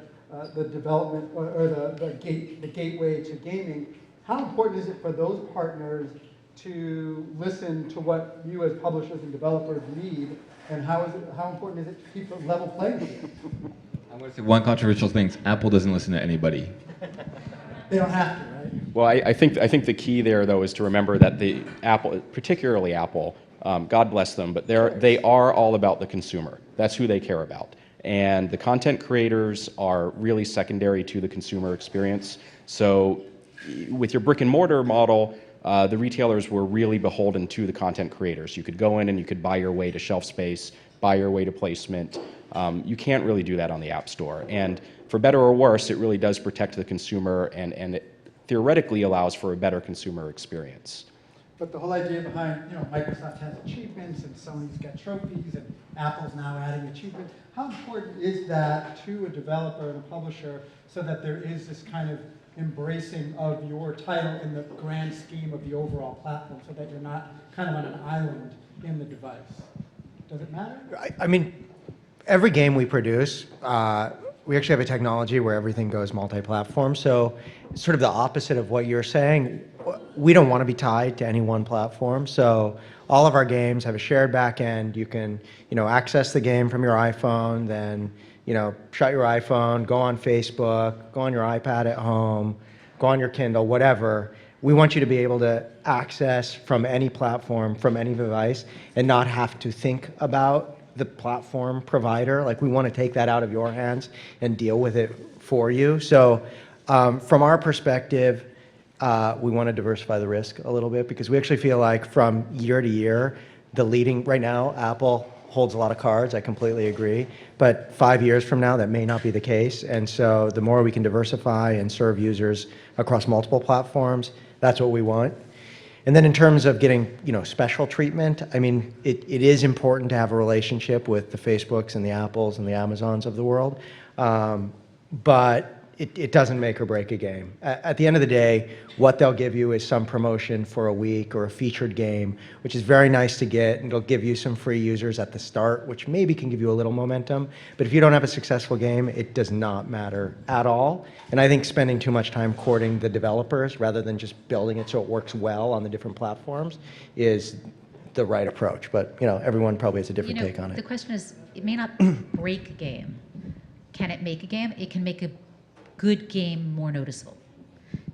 development or the gateway to gaming? How important is it for those partners to listen to what you as publishers and developers need, and how important is it to keep a level playing field? I'm going to say one controversial thing. Apple doesn't listen to anybody. They don't have to, right? Well, I think the key there, though, is to remember that the Apple, particularly Apple, God bless them, but they are all about the consumer. That's who they care about. And the content creators are really secondary to the consumer experience. So with your brick and mortar model, the retailers were really beholden to the content creators. You could go in and you could buy your way to shelf space, buy your way to placement. You can't really do that on the App Store. And for better or worse, it really does protect the consumer, and it theoretically allows for a better consumer experience. But the whole idea behind, Microsoft has achievements and Sony's got trophies and Apple's now adding achievements. How important is that to a developer and a publisher so that there is this kind of embracing of your title in the grand scheme of the overall platform, so that you're not kind of on an island in the device? Does it matter? I mean, every game we produce, we actually have a technology where everything goes multi-platform. So it's sort of the opposite of what you're saying. We don't want to be tied to any one platform. So all of our games have a shared back end. You can, access the game from your iPhone, then, shut your iPhone, go on Facebook, go on your iPad at home, go on your Kindle, whatever. We want you to be able to access from any platform, from any device, and not have to think about the platform provider. Like, we want to take that out of your hands and deal with it for you. So from our perspective, we want to diversify the risk a little bit, because we actually feel like from year to year, right now, Apple holds a lot of cards. I completely agree. But 5 years from now, that may not be the case. And so the more we can diversify and serve users across multiple platforms, that's what we want. And then in terms of getting, special treatment, I mean, it is important to have a relationship with the Facebooks and the Apples and the Amazons of the world. But it doesn't make or break a game. At the end of the day, what they'll give you is some promotion for a week or a featured game, which is very nice to get, and it'll give you some free users at the start, which maybe can give you a little momentum. But if you don't have a successful game, it does not matter at all. And I think spending too much time courting the developers rather than just building it so it works well on the different platforms is the right approach. But everyone probably has a different take on it. The question is, it may not break a game. Can it make a game? It can make a good game more noticeable.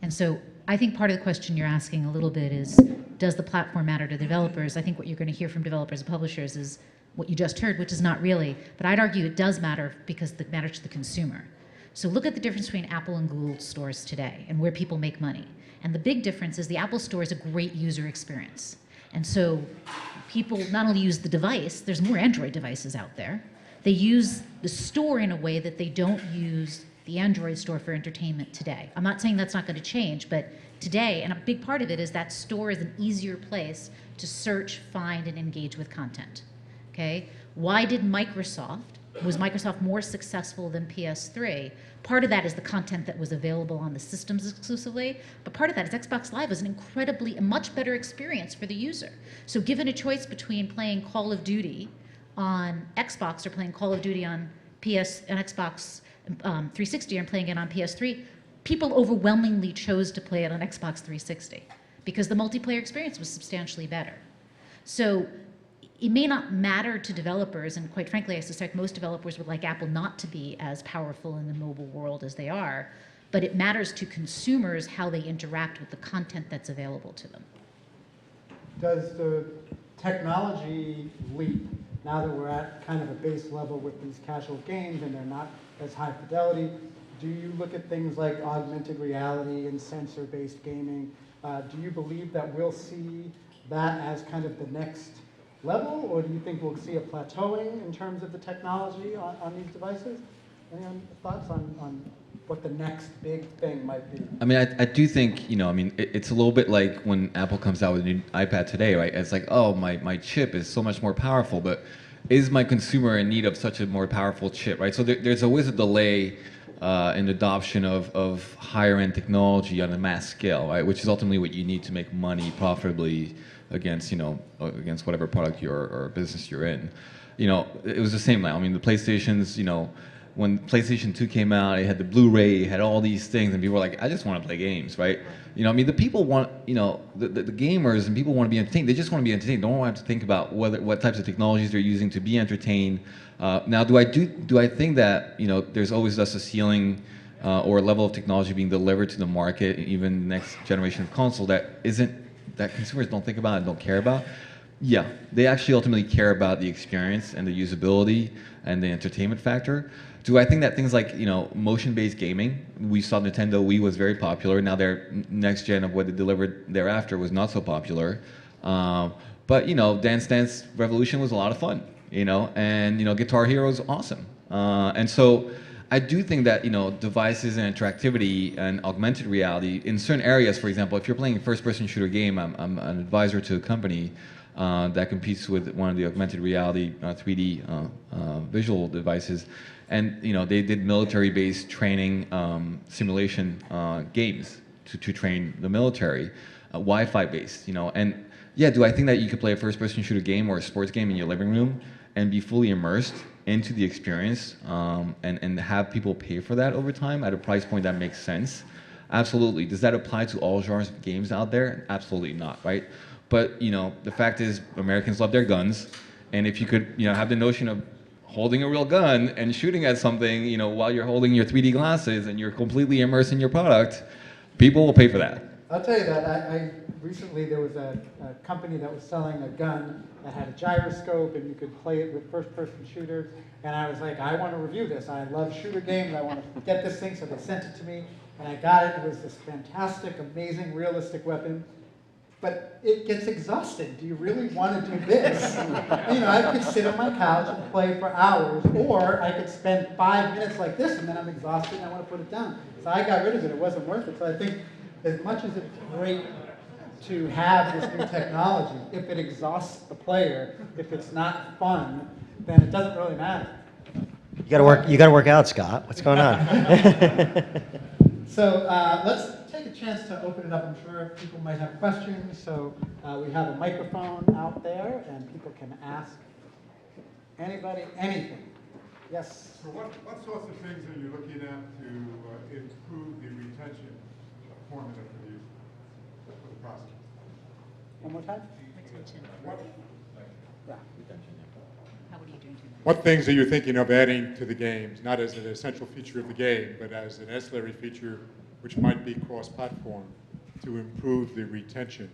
And so I think part of the question you're asking a little bit is, does the platform matter to developers? I think what you're going to hear from developers and publishers is what you just heard, which is not really. But I'd argue it does matter because it matters to the consumer. So look at the difference between Apple and Google stores today and where people make money. And the big difference is the Apple store is a great user experience. And so people not only use the device, there's more Android devices out there. They use the store in a way that they don't use the Android store for entertainment today. I'm not saying that's not going to change, but today, and a big part of it is that store is an easier place to search, find, and engage with content. Okay? Why was Microsoft more successful than PS3? Part of that is the content that was available on the systems exclusively, but part of that is Xbox Live was a much better experience for the user. So given a choice between playing Call of Duty on Xbox or playing Call of Duty on Xbox 360 and playing it on PS3, people overwhelmingly chose to play it on Xbox 360 because the multiplayer experience was substantially better. So it may not matter to developers, and quite frankly, I suspect most developers would like Apple not to be as powerful in the mobile world as they are, but it matters to consumers how they interact with the content that's available to them. Does the technology leap, now that we're at kind of a base level with these casual games and they're not as high fidelity, do you look at things like augmented reality and sensor-based gaming? Do you believe that we'll see that as kind of the next level, or do you think we'll see a plateauing in terms of the technology on these devices? Any thoughts on what the next big thing might be? I mean, I do think, it's a little bit like when Apple comes out with a new iPad today, right? It's like, oh, my chip is so much more powerful, but is my consumer in need of such a more powerful chip, right? So there's always a delay in adoption of higher end technology on a mass scale, right? Which is ultimately what you need to make money profitably against whatever product or business you're in. It was the same now. I mean, the PlayStations, when PlayStation 2 came out, it had the Blu-ray, it had all these things, and people were like, I just want to play games, right? The people want, the gamers and people want to be entertained. They just want to be entertained. They don't have to think about what types of technologies they're using to be entertained. Now, do I think that, there's always just a ceiling or a level of technology being delivered to the market, even the next generation of console that consumers don't think about and don't care about? Yeah, they actually ultimately care about the experience and the usability and the entertainment factor. Do I think that things like, motion-based gaming, we saw Nintendo Wii was very popular. Now their next gen of what they delivered thereafter was not so popular. But, Dance Dance Revolution was a lot of fun, and, Guitar Hero is awesome. And so I do think that, devices and interactivity and augmented reality in certain areas, for example, if you're playing a first-person shooter game, I'm an advisor to a company that competes with one of the augmented reality 3D visual devices. And they did military-based training simulation games to train the military, Wi-Fi based. And yeah, do I think that you could play a first-person shooter game or a sports game in your living room and be fully immersed into the experience and have people pay for that over time at a price point that makes sense? Absolutely. Does that apply to all genres of games out there? Absolutely not, right? But the fact is, Americans love their guns, and if you could have the notion of holding a real gun and shooting at something, while you're holding your 3D glasses and you're completely immersed in your product, people will pay for that. I'll tell you that I recently there was a company that was selling a gun that had a gyroscope and you could play it with first-person shooters, and I was like, I want to review this. I love shooter games. I want to get this thing, so they sent it to me, and I got it. It was this fantastic, amazing, realistic weapon. But it gets exhausting. Do you really want to do this? I could sit on my couch and play for hours, or I could spend 5 minutes like this, and then I'm exhausted and I want to put it down. So I got rid of it. It wasn't worth it. So I think as much as it's great to have this new technology, if it exhausts the player, if it's not fun, then it doesn't really matter. You got to work out, Scott. What's going on? So let's take a chance to open it up. I'm sure people might have questions. So we have a microphone out there, and people can ask anybody anything. Yes? So what sorts of things are you looking at to improve the retention formula for the process? One more time? What things are you thinking of adding to the games, not as an essential feature of the game, but as an ancillary feature which might be cross-platform to improve the retention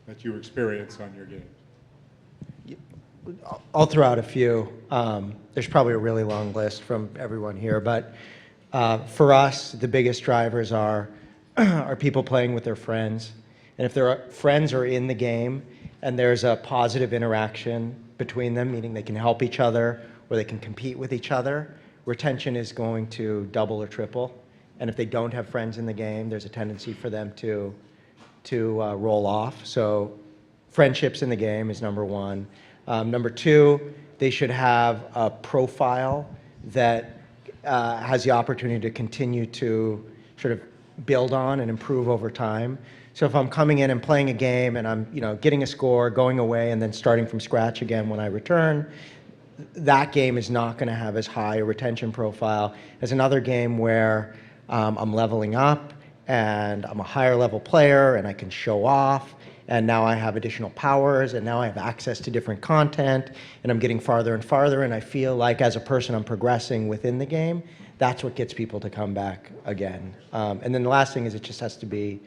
that you experience on your games? I'll throw out a few. There's probably a really long list from everyone here, but for us, the biggest drivers are people playing with their friends. And if their friends are in the game and there's a positive interaction between them, meaning they can help each other or they can compete with each other, retention is going to double or triple. And if they don't have friends in the game, there's a tendency for them to roll off. So friendships in the game is number one. Number two, they should have a profile that has the opportunity to continue to sort of build on and improve over time. So if I'm coming in and playing a game and I'm getting a score, going away, and then starting from scratch again when I return, that game is not going to have as high a retention profile as another game where I'm leveling up and I'm a higher level player and I can show off, and now I have additional powers, and now I have access to different content, and I'm getting farther and farther, and I feel like as a person I'm progressing within the game. That's what gets people to come back again. And then the last thing is it just has to be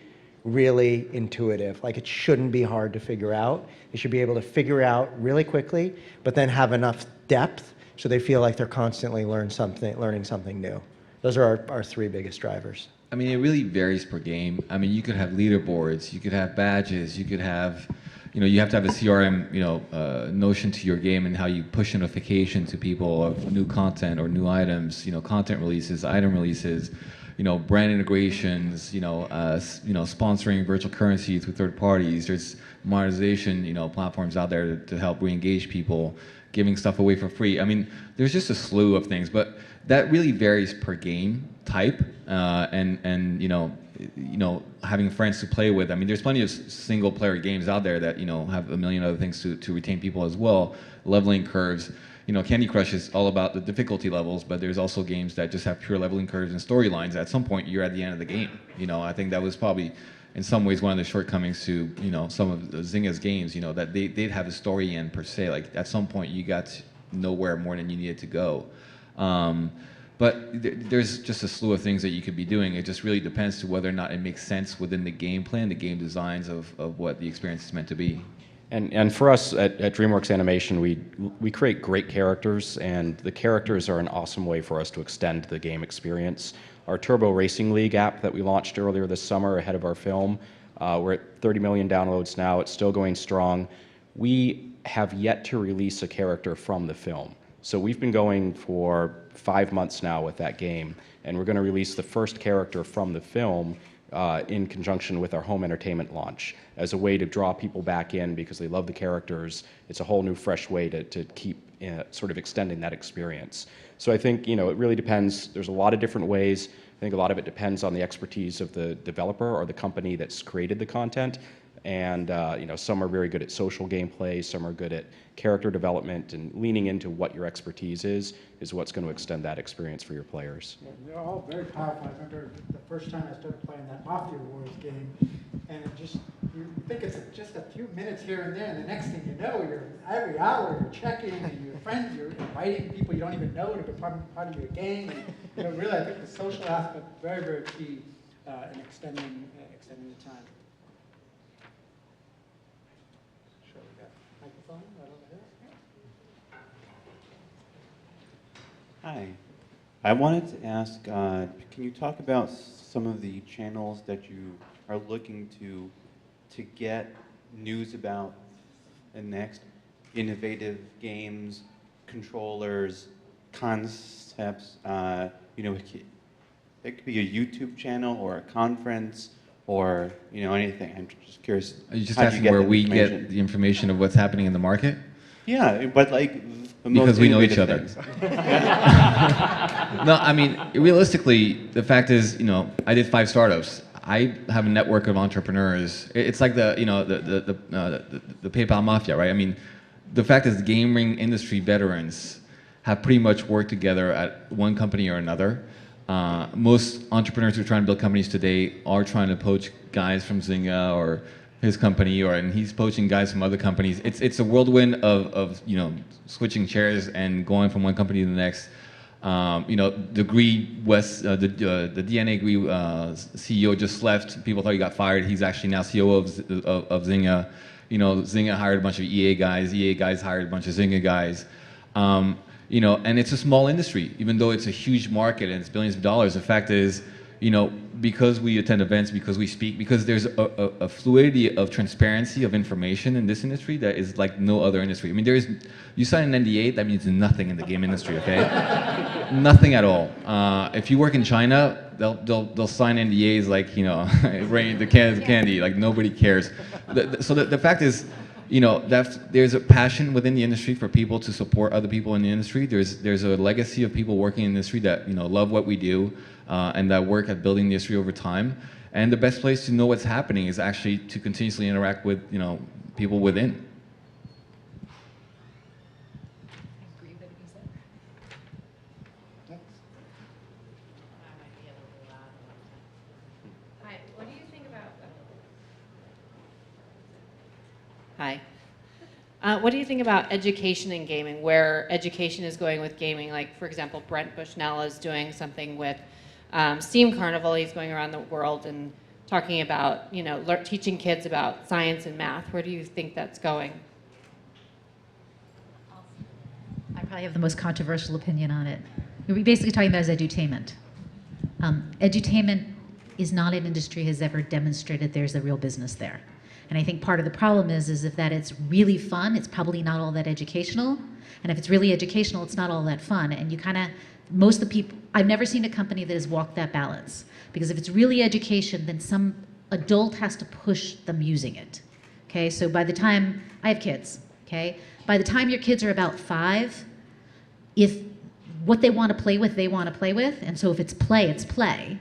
really intuitive. Like, it shouldn't be hard to figure out. You should be able to figure out really quickly, but then have enough depth so they feel like they're constantly learning something new. Those are our three biggest drivers. I mean, it really varies per game. I mean, you could have leaderboards, you could have badges, you could have, you have to have a CRM, notion to your game and how you push notification to people of new content or new items, content releases, item releases, brand integrations, sponsoring virtual currency through third parties. There's monetization, platforms out there to help re-engage people, giving stuff away for free. I mean, there's just a slew of things, but that really varies per game type, and having friends to play with. I mean, there's plenty of single player games out there that have a million other things to retain people as well. Leveling curves. Candy Crush is all about the difficulty levels, but there's also games that just have pure leveling curves and storylines. At some point, you're at the end of the game. I think that was probably, in some ways, one of the shortcomings to some of Zynga's games. That they'd have a story end per se. Like, at some point, you got nowhere more than you needed to go. But there's just a slew of things that you could be doing. It just really depends to whether or not it makes sense within the game plan, the game designs of what the experience is meant to be. And for us at DreamWorks Animation, we create great characters, and the characters are an awesome way for us to extend the game experience. Our Turbo Racing League app that we launched earlier this summer ahead of our film, we're at 30 million downloads now. It's still going strong. We have yet to release a character from the film. So we've been going for 5 months now with that game, and we're going to release the first character from the film in conjunction with our home entertainment launch as a way to draw people back in because they love the characters. It's a whole new, fresh way to keep sort of extending that experience. So I think it really depends. There's a lot of different ways. I think a lot of it depends on the expertise of the developer or the company that's created the content. And some are very good at social gameplay, some are good at character development, and leaning into what your expertise is what's going to extend that experience for your players. Yeah, they're all very powerful. I remember the first time I started playing that Mafia Wars game, and you think it's just a few minutes here and there, and the next thing you know, you're every hour you're checking, and your friends, you're inviting people you don't even know to become part of your game. And really, I think the social aspect very, very key in extending the time. Hi. I wanted to ask, can you talk about some of the channels that you are looking to get news about the next innovative games, controllers, concepts? It could be a YouTube channel or a conference or anything. I'm just curious. Are you just asking where we get the information of what's happening in the market? Yeah, but because we know each other. No, I mean, realistically, the fact is, I did 5 startups. I have a network of entrepreneurs. It's like the PayPal mafia, right? I mean, the fact is, the gaming industry veterans have pretty much worked together at one company or another. Most entrepreneurs who are trying to build companies today are trying to poach guys from Zynga or his company, and he's poaching guys from other companies. It's a whirlwind of switching chairs and going from one company to the next. The DNA Gree CEO just left. People thought he got fired. He's actually now CEO of Zynga. Zynga hired a bunch of EA guys. EA guys hired a bunch of Zynga guys. And it's a small industry, even though it's a huge market and it's billions of dollars. The fact is, because we attend events, because we speak, because there's a fluidity of transparency of information in this industry that is like no other industry. I mean, you sign an NDA, that means nothing in the game industry, okay? Nothing at all. If you work in China, they'll sign NDAs like, rain the cans of candy, like nobody cares. So the fact is, there's a passion within the industry for people to support other people in the industry. There's a legacy of people working in the industry that love what we do and that work at building the industry over time. And the best place to know what's happening is actually to continuously interact with people within. Hi, Hi. What do you think about education in gaming, where education is going with gaming? Like, for example, Brent Bushnell is doing something with Steam Carnival. He's going around the world and talking about, teaching kids about science and math. Where do you think that's going? I probably have the most controversial opinion on it. We're basically talking about edutainment. Edutainment is not an industry has ever demonstrated there's a real business there. And I think part of the problem is if that it's really fun, it's probably not all that educational. And if it's really educational, it's not all that fun. And you kind of, most of the people, I've never seen a company that has walked that balance. Because if it's really education, then some adult has to push them using it. Okay, so by the time, I have kids, okay? By the time your kids are about 5, if what they want to play with, they want to play with. And so if it's play, it's play.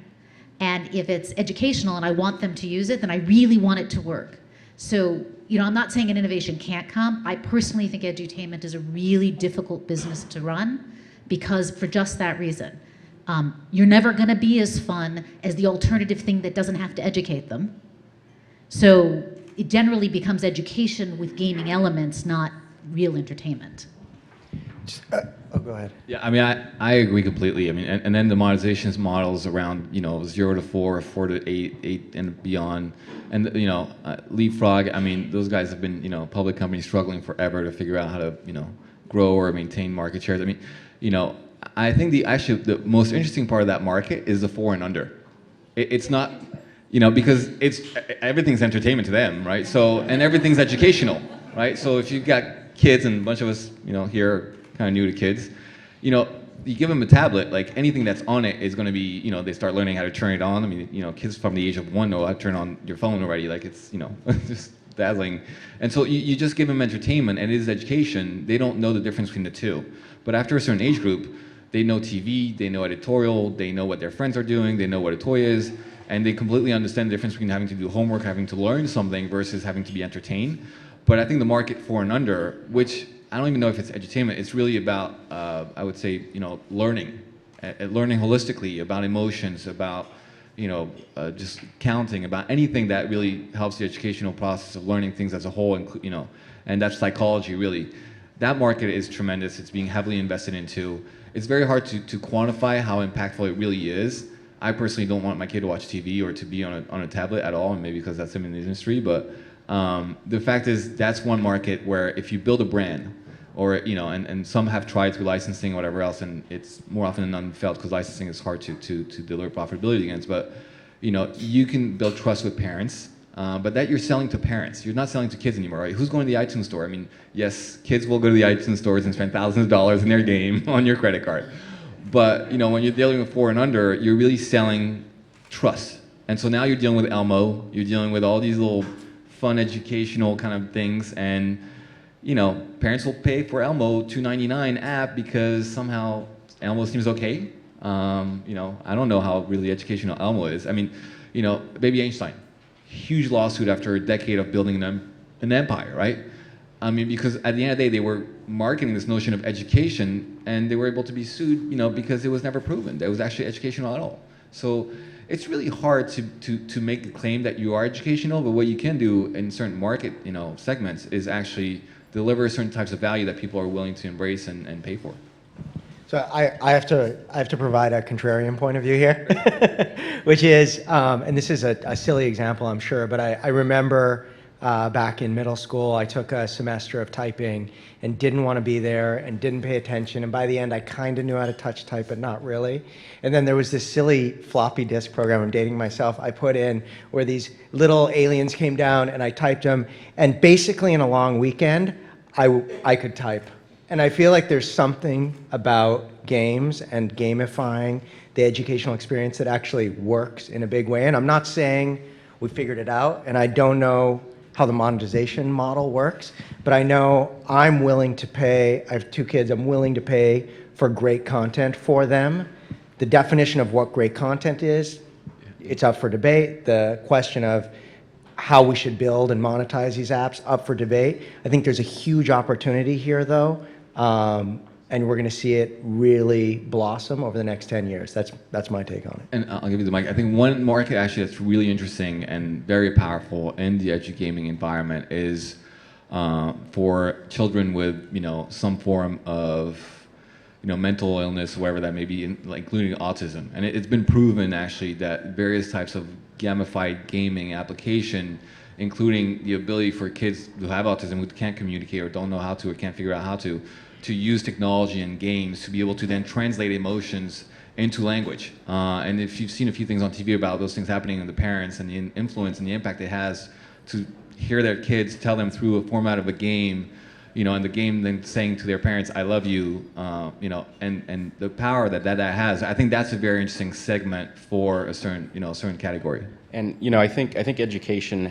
And if it's educational and I want them to use it, then I really want it to work. So, I'm not saying an innovation can't come. I personally think edutainment is a really difficult business to run because for just that reason. You're never going to be as fun as the alternative thing that doesn't have to educate them. So it generally becomes education with gaming elements, not real entertainment. Go ahead. Yeah, I mean, I agree completely. I mean, and then the monetization models around, 0 to 4, 4 to 8 and beyond. And, Leapfrog, I mean, those guys have been, public companies struggling forever to figure out how to, grow or maintain market shares. I mean, I think the most interesting part of that market is the 4 and under. It's not, because everything's entertainment to them, right? So, and everything's educational, right? So if you've got kids, and a bunch of us, here are kind of new to kids, you give them a tablet, like anything that's on it is going to be, they start learning how to turn it on. I mean, kids from the age of 1 know how to turn on your phone already. Like it's, just dazzling. And so you just give them entertainment and it is education. They don't know the difference between the two. But after a certain age group, they know TV, they know editorial, they know what their friends are doing, they know what a toy is, and they completely understand the difference between having to do homework, having to learn something versus having to be entertained. But I think the market 4 and under, which I don't even know if it's edutainment, it's really about, I would say, learning. Learning holistically about emotions, about, just counting, about anything that really helps the educational process of learning things as a whole, and that's psychology, really. That market is tremendous. It's being heavily invested into. It's very hard to quantify how impactful it really is. I personally don't want my kid to watch TV or to be on a tablet at all, and maybe because that's him in the industry, but the fact is that's one market where if you build a brand, or and some have tried through licensing or whatever else, and it's more often than not failed because licensing is hard to deliver profitability against. But you can build trust with parents, but that you're selling to parents. You're not selling to kids anymore, right? Who's going to the iTunes store? I mean, yes, kids will go to the iTunes stores and spend thousands of dollars in their game on your credit card. But when you're dealing with 4 and under, you're really selling trust. And so now you're dealing with Elmo. You're dealing with all these little fun educational kind of things, and parents will pay for Elmo $2.99 app because somehow Elmo seems okay. I don't know how really educational Elmo is. I mean, Baby Einstein, huge lawsuit after a decade of building an empire, right? I mean, because at the end of the day, they were marketing this notion of education, and they were able to be sued, because it was never proven that it was actually educational at all. So it's really hard to make the claim that you are educational, but what you can do in certain market, segments is actually deliver certain types of value that people are willing to embrace and pay for. So I have to provide a contrarian point of view here, which is, and this is a silly example, I'm sure, but I remember back in middle school, I took a semester of typing and didn't want to be there and didn't pay attention. And by the end, I kind of knew how to touch type, but not really. And then there was this silly floppy disk program, I'm dating myself, I put in where these little aliens came down and I typed them. And basically in a long weekend, I could type. And I feel like there's something about games and gamifying the educational experience that actually works in a big way. And I'm not saying we figured it out, and I don't know how the monetization model works, but I know I'm willing to pay. I have 2 kids. I'm willing to pay for great content for them. The definition of what great content is, it's up for debate. The question of how we should build and monetize these apps, up for debate. I think there's a huge opportunity here, though, and we're going to see it really blossom over the next 10 years. That's my take on it. And I'll give you the mic. I think one market actually that's really interesting and very powerful in the edu gaming environment is for children with, some form of, mental illness, whatever that may be, including autism. And it's been proven actually that various types of gamified gaming application, including the ability for kids who have autism who can't communicate or don't know how to or can't figure out how to use technology and games to be able to then translate emotions into language. And if you've seen a few things on TV about those things happening in the parents and the influence and the impact it has to hear their kids tell them through a format of a game, and the game then saying to their parents, "I love you," and the power that has. I think that's a very interesting segment for a certain category. And I think education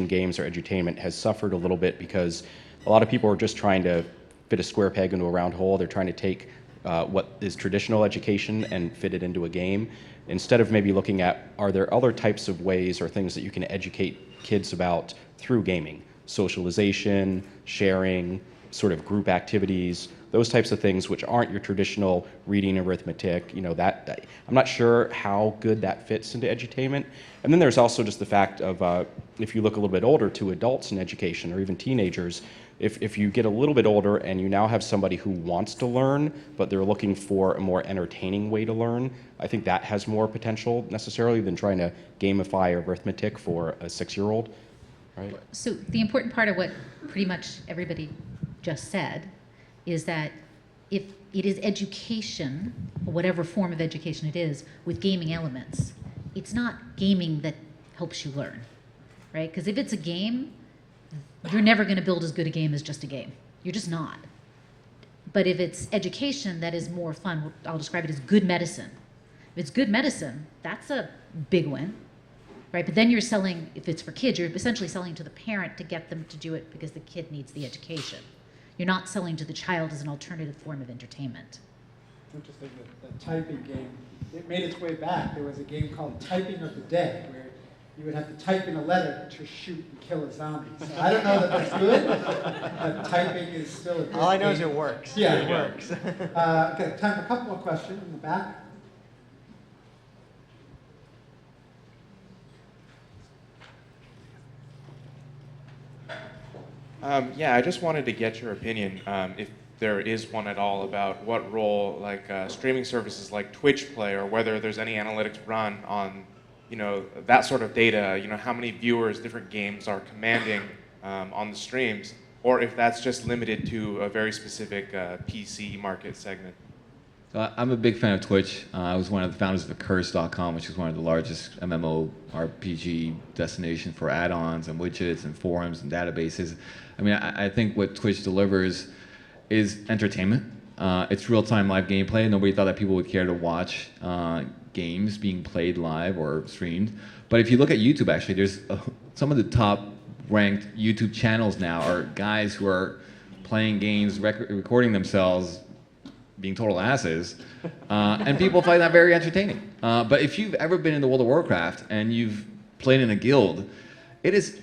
games or edutainment has suffered a little bit because a lot of people are just trying to fit a square peg into a round hole. They're trying to take what is traditional education and fit it into a game, instead of maybe looking at, are there other types of ways or things that you can educate kids about through gaming? Socialization, sharing, sort of group activities, those types of things which aren't your traditional reading, arithmetic, that I'm not sure how good that fits into edutainment. And then there's also just the fact of, if you look a little bit older, to adults in education or even teenagers, if you get a little bit older and you now have somebody who wants to learn, but they're looking for a more entertaining way to learn, I think that has more potential necessarily than trying to gamify arithmetic for a 6-year-old. Right. So the important part of what pretty much everybody just said is that if it is education, whatever form of education it is, with gaming elements, it's not gaming that helps you learn, right? Because if it's a game, you're never going to build as good a game as just a game. You're just not. But if it's education that is more fun, I'll describe it as good medicine. If it's good medicine, that's a big win. Right, but then you're selling, if it's for kids, you're essentially selling to the parent to get them to do it because the kid needs the education. You're not selling to the child as an alternative form of entertainment. Interesting that the typing game, it made its way back. There was a game called Typing of the Day, where you would have to type in a letter to shoot and kill a zombie. So I don't know that that's good, but typing is still a good All I know is game. it works. Yeah, it works. Okay, time for a couple more questions in the back. Yeah, I just wanted to get your opinion, if there is one at all, about what role streaming services like Twitch play, or whether there's any analytics run on, that sort of data. How many viewers different games are commanding on the streams, or if that's just limited to a very specific PC market segment. I'm a big fan of Twitch. I was one of the founders of Curse.com, which is one of the largest MMORPG destinations for add-ons and widgets and forums and databases. I mean, I think what Twitch delivers is entertainment. It's real-time live gameplay. Nobody thought that people would care to watch games being played live or streamed. But if you look at YouTube, actually, there's some of the top-ranked YouTube channels now are guys who are playing games, recording themselves, being total asses, and people find that very entertaining. But if you've ever been in the World of Warcraft and you've played in a guild, it is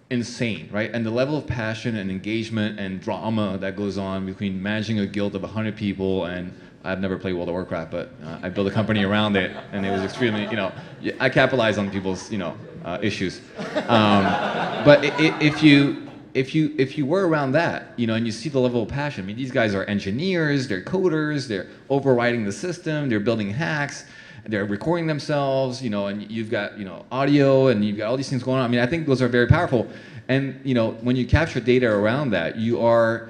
insane, right? And the level of passion and engagement and drama that goes on between managing a guild of 100 people, and I've never played World of Warcraft, but I built a company around it, and it was extremely, I capitalized on people's, issues. But if you were around that, and you see the level of passion, I mean, these guys are engineers, they're coders, they're overriding the system, they're building hacks, they're recording themselves, and you've got, audio, and you've got all these things going on. I mean, I think those are very powerful. And, when you capture data around that, you are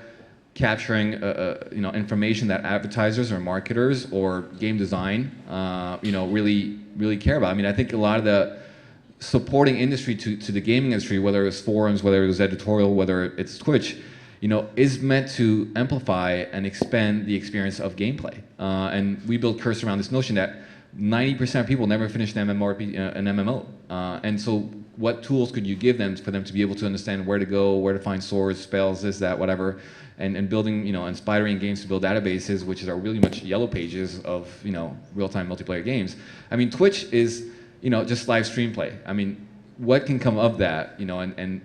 capturing, information that advertisers or marketers or game design, really care about. I mean, I think a lot of the supporting industry to the gaming industry, whether it was forums, whether it was editorial, whether it's Twitch, is meant to amplify and expand the experience of gameplay. And we build Curse around this notion that 90% of people never finish an MMO. And so what tools could you give them for them to be able to understand where to go, where to find swords, spells, this, that, whatever, and building, inspiring games to build databases, which are really much yellow pages of, real-time multiplayer games. I mean, Twitch is, just live stream play. I mean, what can come of that, and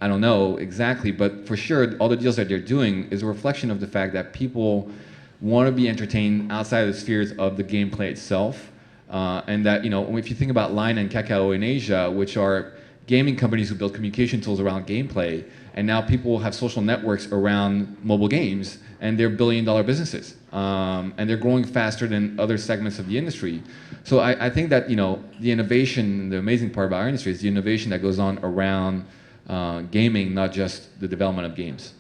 I don't know exactly, but for sure, all the deals that they're doing is a reflection of the fact that people want to be entertained outside of the spheres of the gameplay itself, and that, if you think about Line and Kakao in Asia, which are gaming companies who build communication tools around gameplay, and now people have social networks around mobile games, and they're billion-dollar businesses, and they're growing faster than other segments of the industry. So I think that the innovation, the amazing part about our industry is the innovation that goes on around gaming, not just the development of games.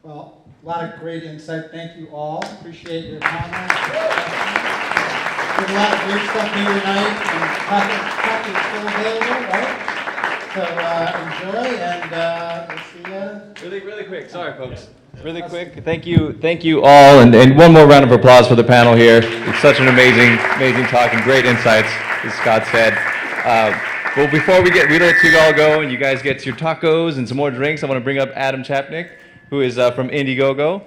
Well, a lot of great insight. Thank you all. Appreciate your comments. There's a lot of great stuff here tonight, and coffee is still available, right? So enjoy, and we'll see you. Really quick. Sorry, folks. Really quick. Thank you all, and one more round of applause for the panel here. It's such an amazing talk and great insights, as Scott said. Well, before we let you all go and you guys get your tacos and some more drinks, I want to bring up Adam Chapnick, who is from Indiegogo.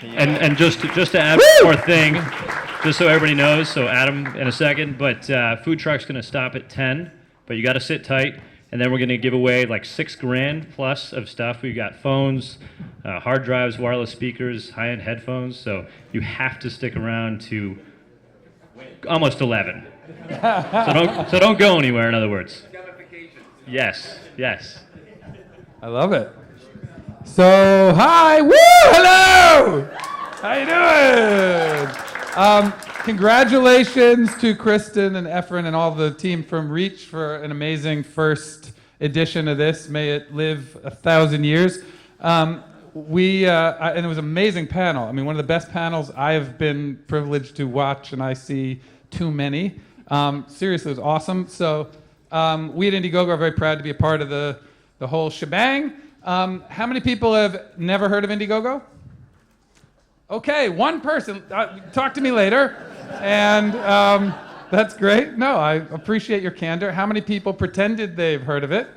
And just to add one more thing, just so everybody knows, so Adam in a second, but food truck's going to stop at 10, but you got to sit tight, and then we're going to give away like $6,000 plus of stuff. We've got phones, hard drives, wireless speakers, high-end headphones, so you have to stick around to almost 11. So don't go anywhere, in other words. Yes. I love it. So, hi, woo, hello! How you doing? Congratulations to Kristen and Efren and all the team from Reach for an amazing first edition of this. May it live 1,000 years. And it was an amazing panel. I mean, one of the best panels I have been privileged to watch, and I see too many. Seriously, it was awesome. So we at Indiegogo are very proud to be a part of the whole shebang. How many people have never heard of Indiegogo? Okay, one person. Talk to me later. And that's great. No, I appreciate your candor. How many people pretended they've heard of it?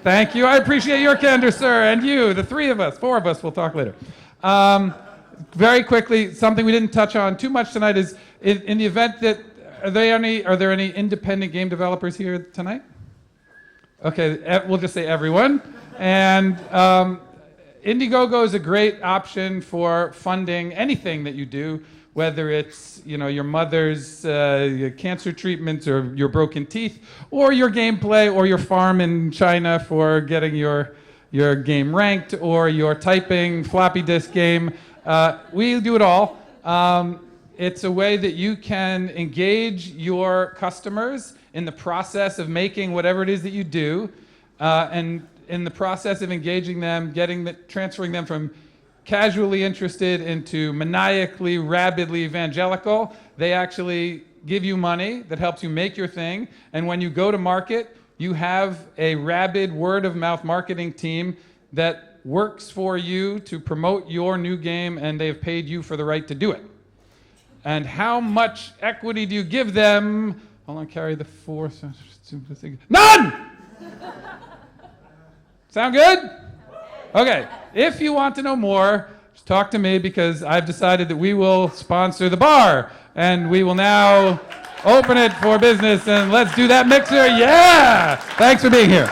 Thank you. I appreciate your candor, sir, and you, the three of us, four of us. We'll talk later. Very quickly, something we didn't touch on too much tonight is in the event that are there any independent game developers here tonight? Okay, we'll just say everyone. And Indiegogo is a great option for funding anything that you do, whether it's your mother's cancer treatments or your broken teeth, or your gameplay, or your farm in China for getting your game ranked, or your typing floppy disk game. We do it all. It's a way that you can engage your customers in the process of making whatever it is that you do, and in the process of engaging them, transferring them from casually interested into maniacally, rabidly evangelical. They actually give you money that helps you make your thing, and when you go to market, you have a rabid word-of-mouth marketing team that works for you to promote your new game, and they've paid you for the right to do it. And how much equity do you give them? Hold on, carry the force. None! Sound good? Okay, if you want to know more, just talk to me, because I've decided that we will sponsor the bar. And we will now open it for business, and let's do that mixer. Yeah! Thanks for being here.